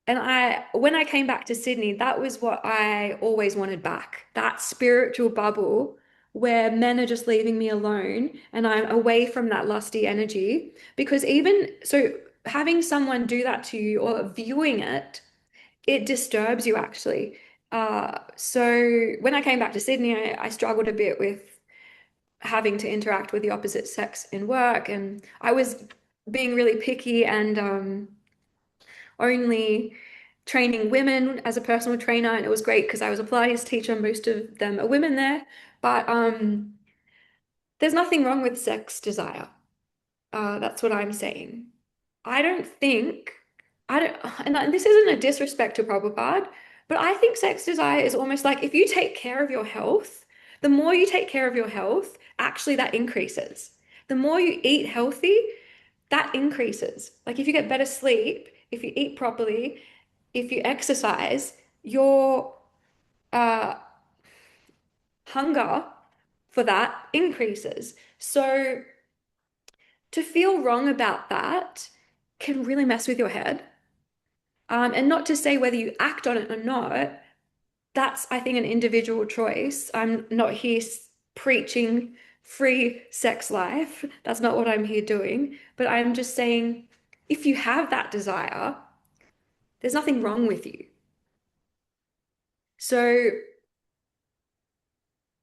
And when I came back to Sydney, that was what I always wanted back. That spiritual bubble where men are just leaving me alone and I'm away from that lusty energy. Because even so, having someone do that to you or viewing it, it disturbs you actually. So when I came back to Sydney, I struggled a bit with having to interact with the opposite sex in work, and I was being really picky and only training women as a personal trainer, and it was great because I was a Pilates teacher. Most of them are women there, but there's nothing wrong with sex desire. That's what I'm saying. I don't think, I don't, and this isn't a disrespect to Prabhupada, but I think sex desire is almost like if you take care of your health, the more you take care of your health, actually that increases. The more you eat healthy, that increases. Like if you get better sleep, if you eat properly, if you exercise, your uh, hunger for that increases. So to feel wrong about that can really mess with your head. And not to say whether you act on it or not, that's, I think, an individual choice. I'm not here preaching free sex life. That's not what I'm here doing. But I'm just saying, if you have that desire, there's nothing wrong with you. So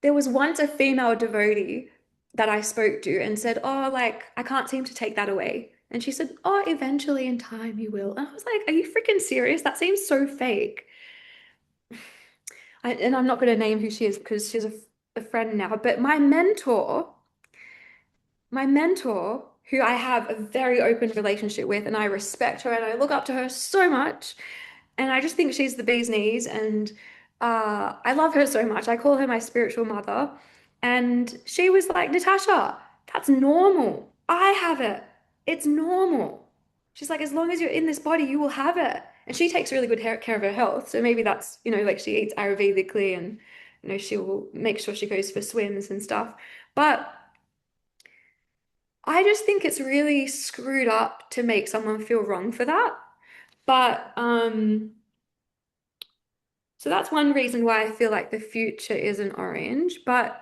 there was once a female devotee that I spoke to and said, oh, like, I can't seem to take that away. And she said, oh, eventually in time you will. And I was like, are you freaking serious? That seems so fake. And I'm not going to name who she is because she's a friend now, but my mentor, who I have a very open relationship with, and I respect her and I look up to her so much. And I just think she's the bee's knees. And I love her so much. I call her my spiritual mother. And she was like, Natasha, that's normal. I have it. It's normal. She's like, as long as you're in this body, you will have it. And she takes really good care of her health. So maybe that's, like she eats Ayurvedically and, she will make sure she goes for swims and stuff. But I just think it's really screwed up to make someone feel wrong for that. But so that's one reason why I feel like the future isn't orange. But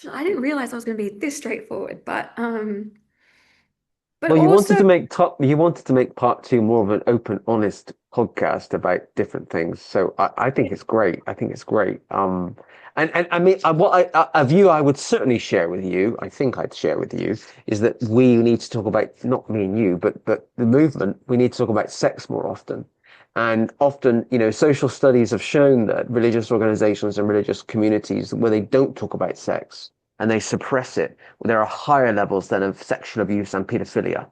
I didn't realize I was going to be this straightforward. But Well, also, you wanted to make part two more of an open, honest podcast about different things. So I think it's great. I think it's great. And I mean, a view I would certainly share with you, I think I'd share with you, is that we need to talk about, not me and you, but the movement, we need to talk about sex more often. And often, social studies have shown that religious organizations and religious communities where they don't talk about sex and they suppress it, there are higher levels than of sexual abuse and pedophilia.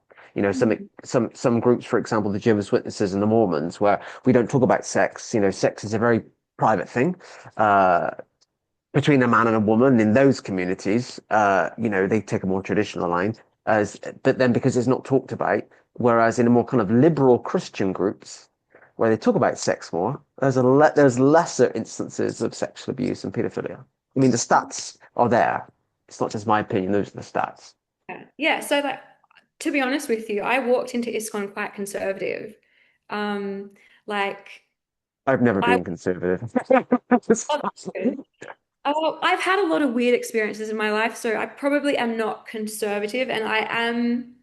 Some groups, for example, the Jehovah's Witnesses and the Mormons, where we don't talk about sex. Sex is a very private thing between a man and a woman. In those communities, they take a more traditional line, but then because it's not talked about, whereas in a more kind of liberal Christian groups, where they talk about sex more, there's lesser instances of sexual abuse and pedophilia. I mean, the stats are there. It's not just my opinion; those are the stats. yeah. So that, to be honest with you, I walked into ISKCON quite conservative. Um, like I've never I, been conservative. oh, that's good. Oh, I've had a lot of weird experiences in my life, so I probably am not conservative, and I am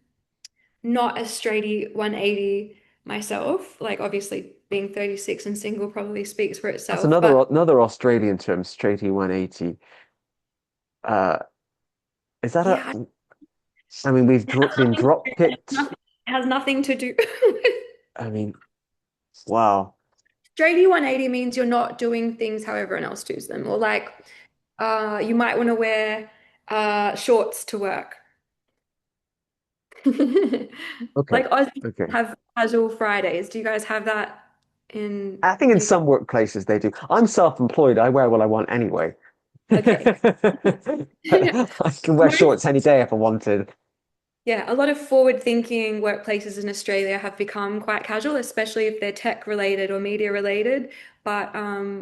not a straighty 180 myself. Like obviously being 36 and single probably speaks for That's itself, but another Australian term, straighty 180. Uh, is that a? yeah, I mean, we've it has been nothing, drop it kicked. has nothing to do. I mean, wow. Straighty 180 means you're not doing things how everyone else does them, or like you might want to wear shorts to work. Okay. Like Aussies Okay. have casual Fridays. Do you guys have that in I think in UK? some workplaces they do. I'm self-employed. I wear what I want anyway. Okay. I can wear Most, shorts any day if I wanted. yeah, a lot of forward-thinking workplaces in Australia have become quite casual, especially if they're tech related or media related. But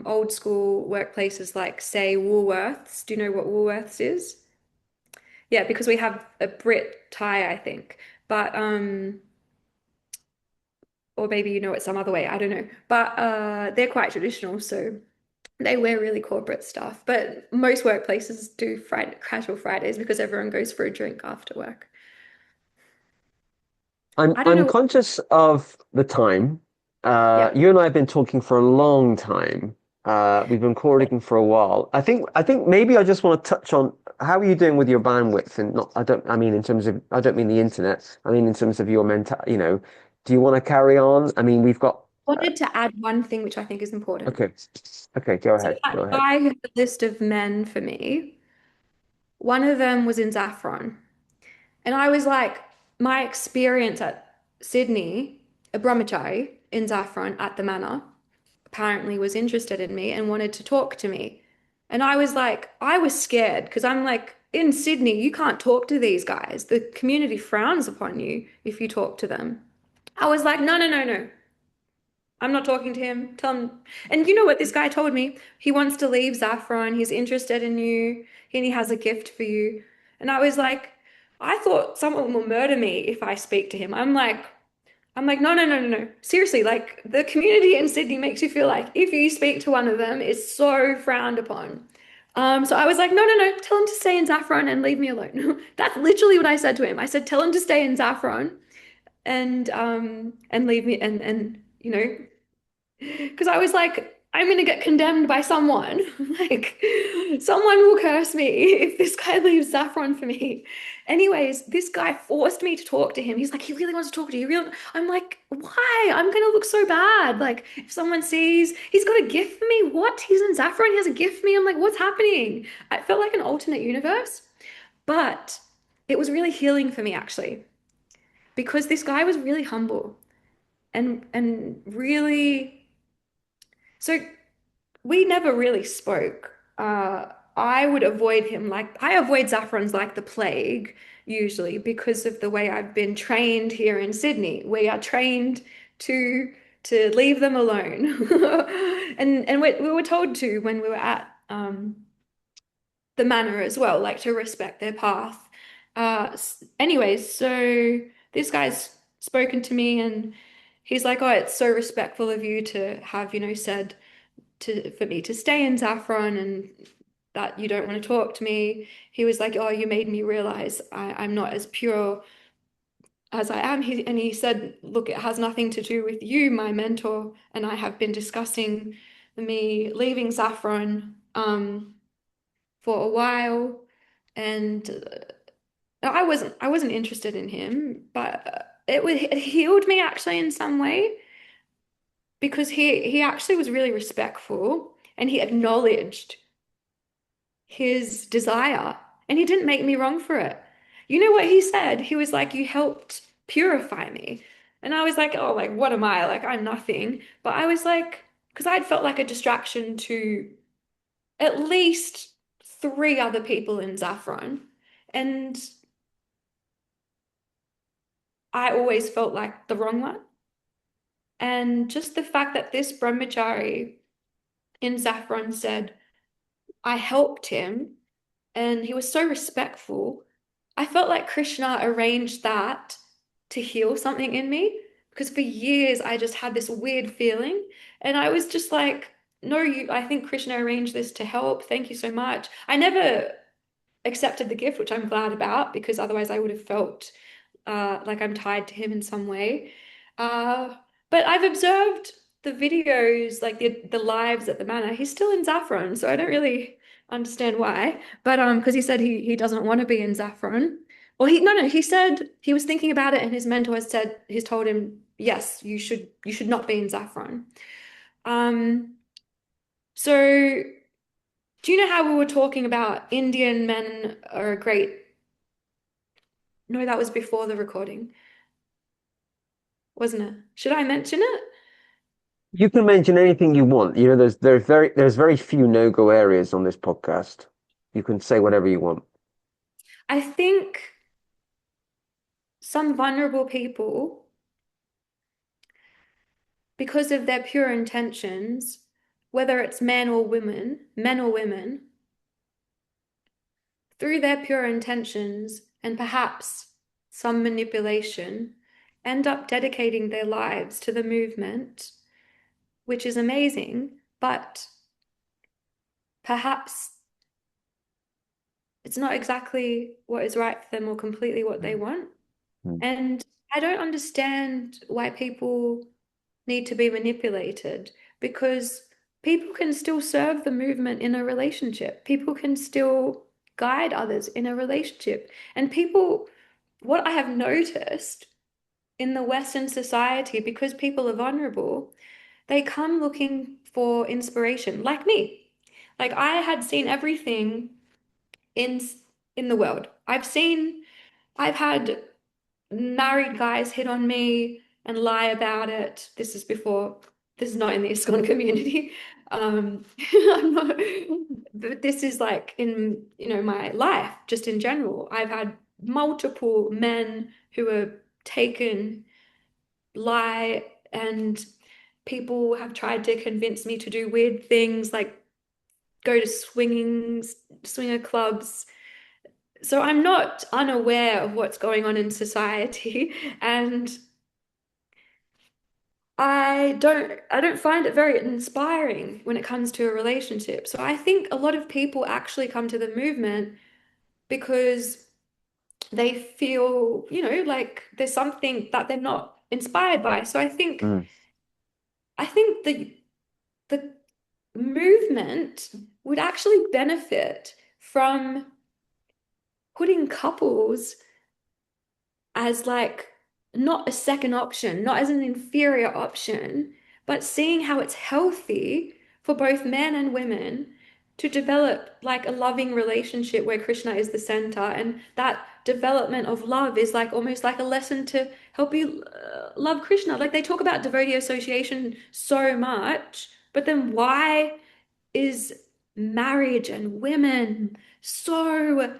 old school workplaces like, say, Woolworths. Do you know what Woolworths is? Yeah, because we have a Brit tie, I think. But or maybe you know it some other way, I don't know. But they're quite traditional, so they wear really corporate stuff. But most workplaces do Friday, casual Fridays because everyone goes for a drink after work. I'm I don't I'm know. conscious of the time. Yeah. You and I have been talking for a long time. We've been recording for a while. I think maybe I just want to touch on how are you doing with your bandwidth and not I mean in terms of I don't mean the internet. I mean in terms of your do you want to carry on? I mean we've got Wanted to add one thing which I think is important. okay. Okay, go So ahead. Go that ahead. guy who had a list of men for me, one of them was in Saffron. And I was like, my experience at Sydney, a brahmachari in Saffron at the manor, apparently was interested in me and wanted to talk to me. And I was like, I was scared because I'm like, in Sydney, you can't talk to these guys. The community frowns upon you if you talk to them. I was like, no, no, no, no. I'm not talking to him. Tell him. And you know what this guy told me? He wants to leave Saffron. He's interested in you and he has a gift for you. And I was like, I thought someone will murder me if I speak to him. I'm like, no, no, no, no, no. Seriously, like the community in Sydney makes you feel like if you speak to one of them, it's so frowned upon. So I was like, no, no, no, tell him to stay in Saffron and leave me alone. That's literally what I said to him. I said, tell him to stay in Saffron and leave me and because I was like, I'm gonna get condemned by someone. Like, someone will curse me if this guy leaves saffron for me. Anyways, this guy forced me to talk to him. He's like, he really wants to talk to you. I'm like, why? I'm gonna look so bad. Like, if someone sees he's got a gift for me, what? He's in saffron, he has a gift for me. I'm like, what's happening? I felt like an alternate universe, but it was really healing for me actually, because this guy was really humble and really so we never really spoke. I would avoid him like I avoid Zaffrons like the plague, usually because of the way I've been trained here in Sydney. We are trained to leave them alone. And we were told to when we were at the manor as well, like to respect their path. Anyways, so this guy's spoken to me and he's like, oh, it's so respectful of you to have, said for me to stay in Saffron and that you don't want to talk to me. He was like, oh, you made me realize I'm not as pure as I am. And he said, look, it has nothing to do with you. My mentor and I have been discussing me leaving Saffron for a while, and I wasn't interested in him, but it healed me actually in some way because he actually was really respectful and he acknowledged his desire and he didn't make me wrong for it. You know what he said? He was like, you helped purify me. And I was like, oh, like, what am I? Like, I'm nothing. But I was like, because I'd felt like a distraction to at least three other people in Saffron. And I always felt like the wrong one. And just the fact that this brahmachari in Saffron said, I helped him and he was so respectful. I felt like Krishna arranged that to heal something in me because for years I just had this weird feeling and I was just like, no, I think Krishna arranged this to help. Thank you so much. I never accepted the gift, which I'm glad about because otherwise I would have felt like I'm tied to him in some way. Uh, but I've observed the videos, like the lives at the manor. He's still in Saffron, so I don't really understand why. But because he said he doesn't want to be in Saffron. Well, he said he was thinking about it, and his mentor he's told him, yes, you should not be in Saffron. Um, so do you know how we were talking about Indian men are a great? No, that was before the recording, wasn't it? Should I mention it? You can mention anything you want. There's very few no-go areas on this podcast. You can say whatever you want. I think some vulnerable people, because of their pure intentions, whether it's men or women, through their pure intentions and perhaps some manipulation, end up dedicating their lives to the movement, which is amazing, but perhaps it's not exactly what is right for them or completely what they want. Mm. And I don't understand why people need to be manipulated because people can still serve the movement in a relationship. People can still guide others in a relationship. And what I have noticed in the Western society, because people are vulnerable, they come looking for inspiration, like me. Like I had seen everything in in the world. I've had married guys hit on me and lie about it. This is not in the ISKCON community. I'm not, but this is like in, my life, just in general. I've had multiple men who are taken, lie, and people have tried to convince me to do weird things like go to swinger clubs. So I'm not unaware of what's going on in society, and I don't find it very inspiring when it comes to a relationship. So I think a lot of people actually come to the movement because they feel, like there's something that they're not inspired by. So I think Mm. I think the movement would actually benefit from putting couples as like not a second option, not as an inferior option, but seeing how it's healthy for both men and women to develop like a loving relationship where Krishna is the center. And that development of love is like almost like a lesson to help you love Krishna. Like they talk about devotee association so much, but then why is marriage and women so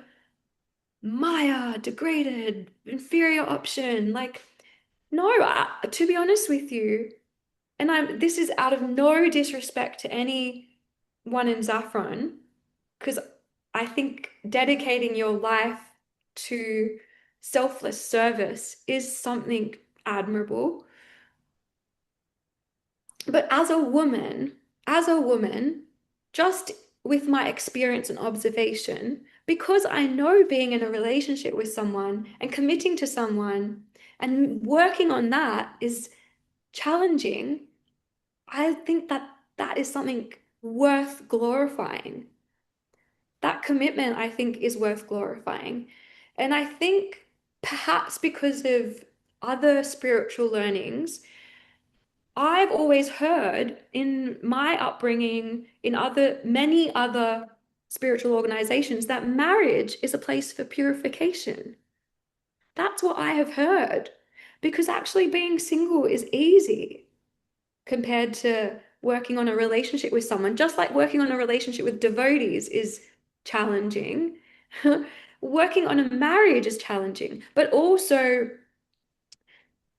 Maya, degraded, inferior option? Like, no, to be honest with you, and this is out of no disrespect to anyone in Saffron, because I think dedicating your life to selfless service is something admirable. But as a woman, just with my experience and observation, because I know being in a relationship with someone and committing to someone and working on that is challenging, I think that that is something worth glorifying. That commitment, I think, is worth glorifying. And I think perhaps because of other spiritual learnings, I've always heard in my upbringing, in many other spiritual organizations, that marriage is a place for purification. That's what I have heard. Because actually being single is easy compared to working on a relationship with someone. Just like working on a relationship with devotees is challenging, working on a marriage is challenging. But also,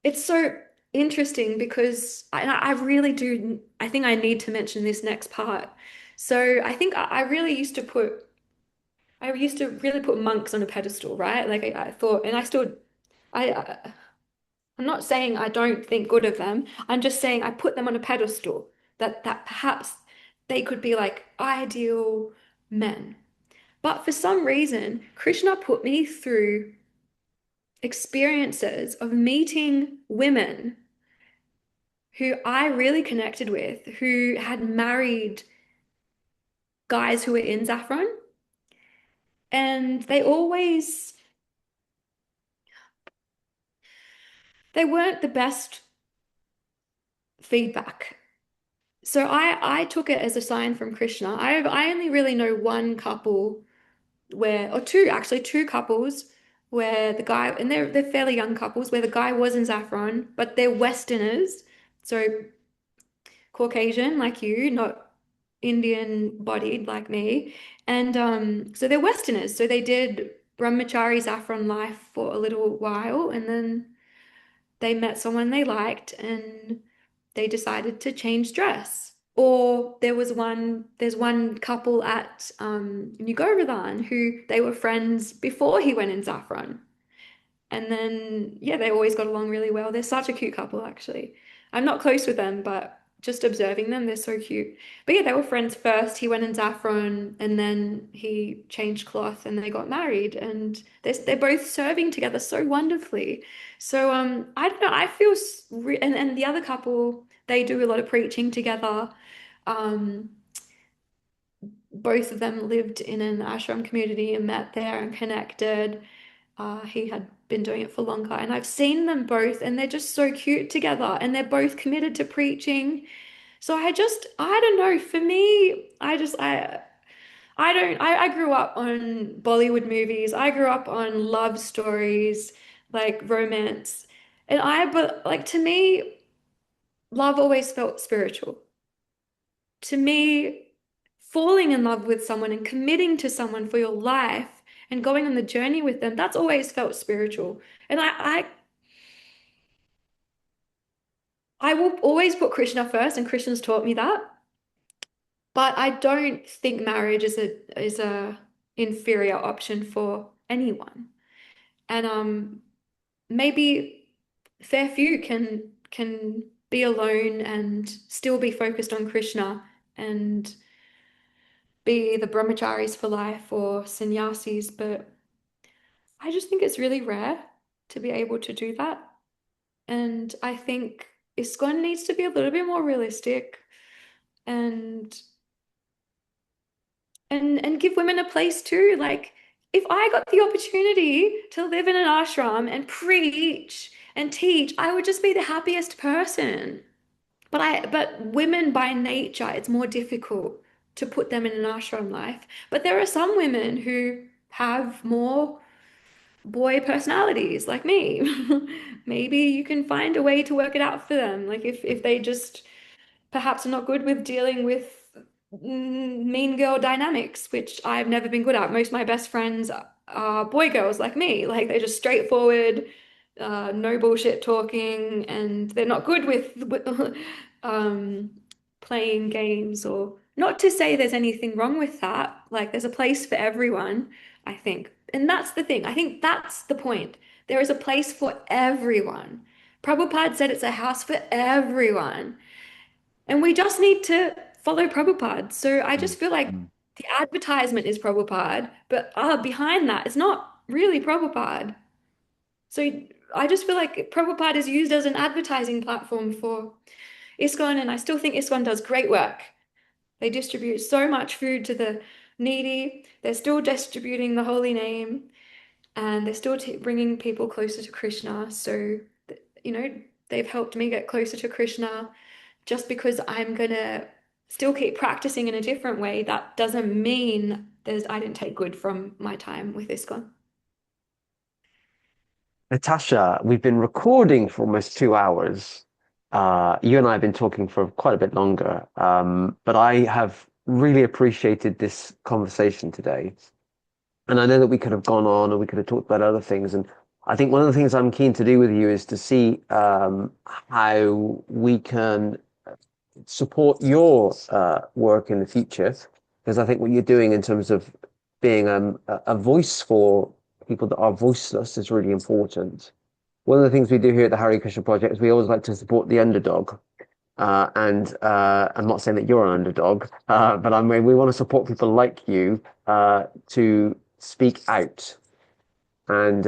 it's so interesting because I really do, I think I need to mention this next part. So I think I really used to really put monks on a pedestal, right? Like I thought, and I still, I'm not saying I don't think good of them. I'm just saying I put them on a pedestal that perhaps they could be like ideal men. But for some reason, Krishna put me through experiences of meeting women who I really connected with, who had married guys who were in Saffron, and they weren't the best feedback. So I took it as a sign from Krishna. I only really know one couple or two, actually, two couples where the guy, and they're fairly young couples, where the guy was in Saffron, but they're Westerners, so Caucasian like you, not Indian bodied like me. And so they're Westerners. So they did brahmachari saffron life for a little while, and then they met someone they liked and they decided to change dress. Or there's one couple at New Govardhan who they were friends before he went in saffron. And then, yeah, they always got along really well. They're such a cute couple, actually. I'm not close with them, but just observing them, they're so cute. But yeah, they were friends first. He went in saffron and then he changed cloth and they got married. And they're both serving together so wonderfully. So I don't know. I feel, and the other couple, they do a lot of preaching together. Um, both of them lived in an ashram community and met there and connected. He had been doing it for longer, and I've seen them both, and they're just so cute together, and they're both committed to preaching. So I don't know. For me, I don't, I grew up on Bollywood movies. I grew up on love stories, like romance, but like to me, love always felt spiritual. To me, falling in love with someone and committing to someone for your life and going on the journey with them, that's always felt spiritual. And I will always put Krishna first, and Krishna's taught me that. But I don't think marriage is a inferior option for anyone. And maybe fair few can be alone and still be focused on Krishna and be the brahmacharis for life or sannyasis, but I just think it's really rare to be able to do that. And I think ISKCON needs to be a little bit more realistic and and give women a place too. Like if I got the opportunity to live in an ashram and preach and teach, I would just be the happiest person. But women by nature, it's more difficult to put them in an ashram life. But there are some women who have more boy personalities like me. Maybe you can find a way to work it out for them. Like if they just perhaps are not good with dealing with mean girl dynamics, which I've never been good at. Most of my best friends are boy girls like me. Like they're just straightforward, no bullshit talking, and they're not good with um, playing games or not to say there's anything wrong with that. Like there's a place for everyone, I think. And that's the thing. I think that's the point. There is a place for everyone. Prabhupada said it's a house for everyone. And we just need to follow Prabhupada. So I Mm, just feel like mm. the advertisement is Prabhupada, but behind that, it's not really Prabhupada. So I just feel like Prabhupada is used as an advertising platform for ISKCON, and I still think ISKCON does great work. They distribute so much food to the needy. They're still distributing the holy name, and they're still t bringing people closer to Krishna. So, you know, they've helped me get closer to Krishna. Just because I'm gonna still keep practicing in a different way, that doesn't mean I didn't take good from my time with ISKCON. Natasha, we've been recording for almost 2 hours. You and I have been talking for quite a bit longer, but I have really appreciated this conversation today. And I know that we could have gone on and we could have talked about other things. And I think one of the things I'm keen to do with you is to see how we can support your work in the future, because I think what you're doing in terms of being a voice for people that are voiceless is really important. One of the things we do here at the Hare Krishna Project is we always like to support the underdog. And I'm not saying that you're an underdog, but we want to support people like you to speak out. And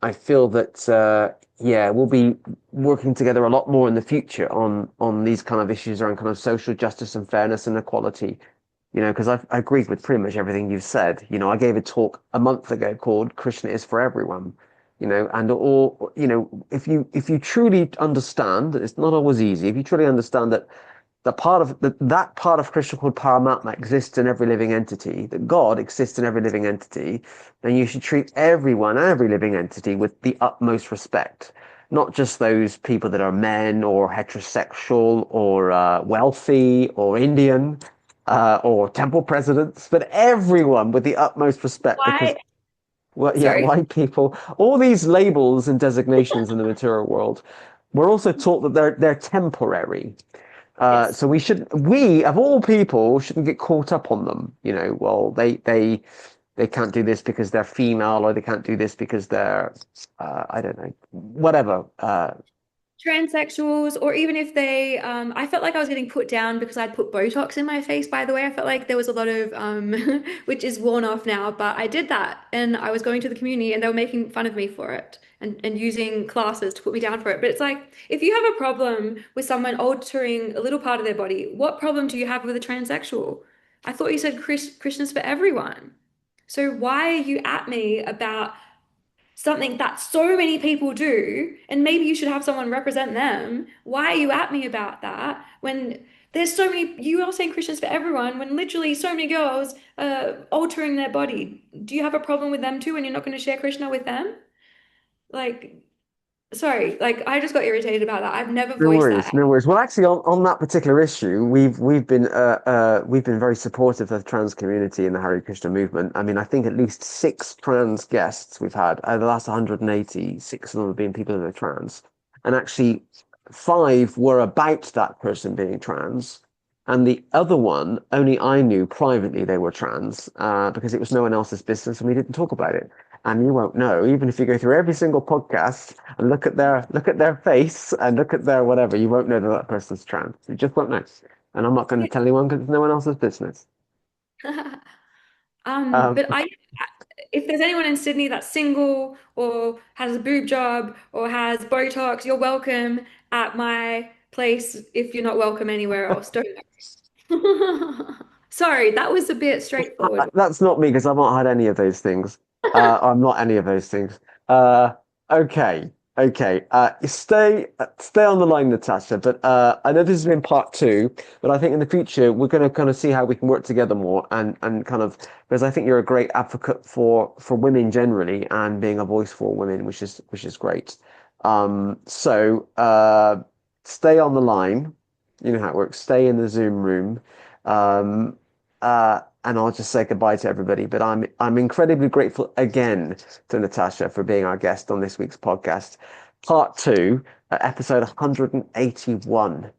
I feel that yeah, we'll be working together a lot more in the future on these kind of issues around kind of social justice and fairness and equality. Because I agree with pretty much everything you've said. I gave a talk a month ago called "Krishna is for Everyone." And all if you truly understand, it's not always easy. If you truly understand that that part of Krishna called Paramatma exists in every living entity, that God exists in every living entity, then you should treat everyone, every living entity with the utmost respect. Not just those people that are men or heterosexual or wealthy or Indian or temple presidents, but everyone with the utmost respect because, Why? well, yeah, Sorry. white people, all these labels and designations in the material world, we're also taught that they're temporary. Yes. So we of all people shouldn't get caught up on them. Well, they can't do this because they're female, or they can't do this because they're, I don't know, whatever. Transsexuals, or even if they, I felt like I was getting put down because I'd put Botox in my face, by the way. I felt like there was a lot of, which is worn off now, but I did that and I was going to the community and they were making fun of me for it and using classes to put me down for it. But it's like, if you have a problem with someone altering a little part of their body, what problem do you have with a transsexual? I thought you said Krishna's for everyone. So why are you at me about something that so many people do, and maybe you should have someone represent them? Why are you at me about that when there's so many, you are saying Christians for everyone, when literally so many girls altering their body? Do you have a problem with them too, and you're not going to share Krishna with them? Like, sorry, like I just got irritated about that. I've never No voiced worries, that. no worries. Well, actually, on that particular issue, we've been very supportive of the trans community in the Hare Krishna movement. I mean, I think at least 6 trans guests we've had over the last 180. 6 of them have been people who are trans, and actually 5 were about that person being trans, and the other one only I knew privately they were trans because it was no one else's business and we didn't talk about it. And you won't know, even if you go through every single podcast and look at their face and look at their whatever, you won't know that that person's trans. You just won't know. And I'm not going to tell anyone because it's no one else's business. Um, But if there's anyone in Sydney that's single or has a boob job or has Botox, you're welcome at my place if you're not welcome anywhere else. Don't. Sorry, that was a bit straightforward. That's not me because I've not had any of those things. I'm not any of those things. Uh, okay, okay. Stay on the line, Natasha. But I know this has been part two, but I think in the future we're going to kind of see how we can work together more and kind of because I think you're a great advocate for women generally and being a voice for women, which is great. Stay on the line. You know how it works. Stay in the Zoom room. Um, and I'll just say goodbye to everybody. But I'm incredibly grateful again to Natasha for being our guest on this week's podcast, part two, episode 181.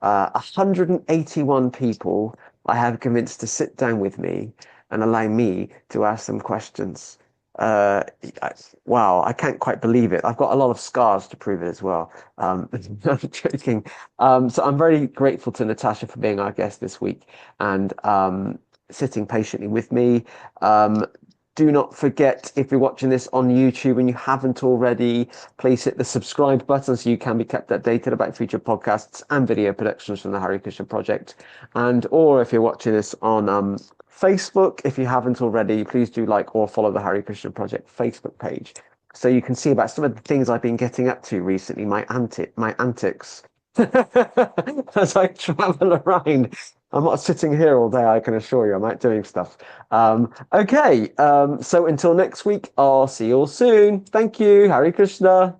181 people I have convinced to sit down with me and allow me to ask them questions. Uh, wow, I can't quite believe it. I've got a lot of scars to prove it as well. I'm joking. So I'm very grateful to Natasha for being our guest this week and sitting patiently with me. Do not forget, if you're watching this on YouTube and you haven't already, please hit the subscribe button so you can be kept updated about future podcasts and video productions from the Hare Krishna Project. Or if you're watching this on Facebook, if you haven't already, please do like or follow the Hare Krishna Project Facebook page so you can see about some of the things I've been getting up to recently, my antics as I travel around. I'm not sitting here all day, I can assure you. I'm out doing stuff. Okay, so until next week, I'll see you all soon. Thank you. Hare Krishna.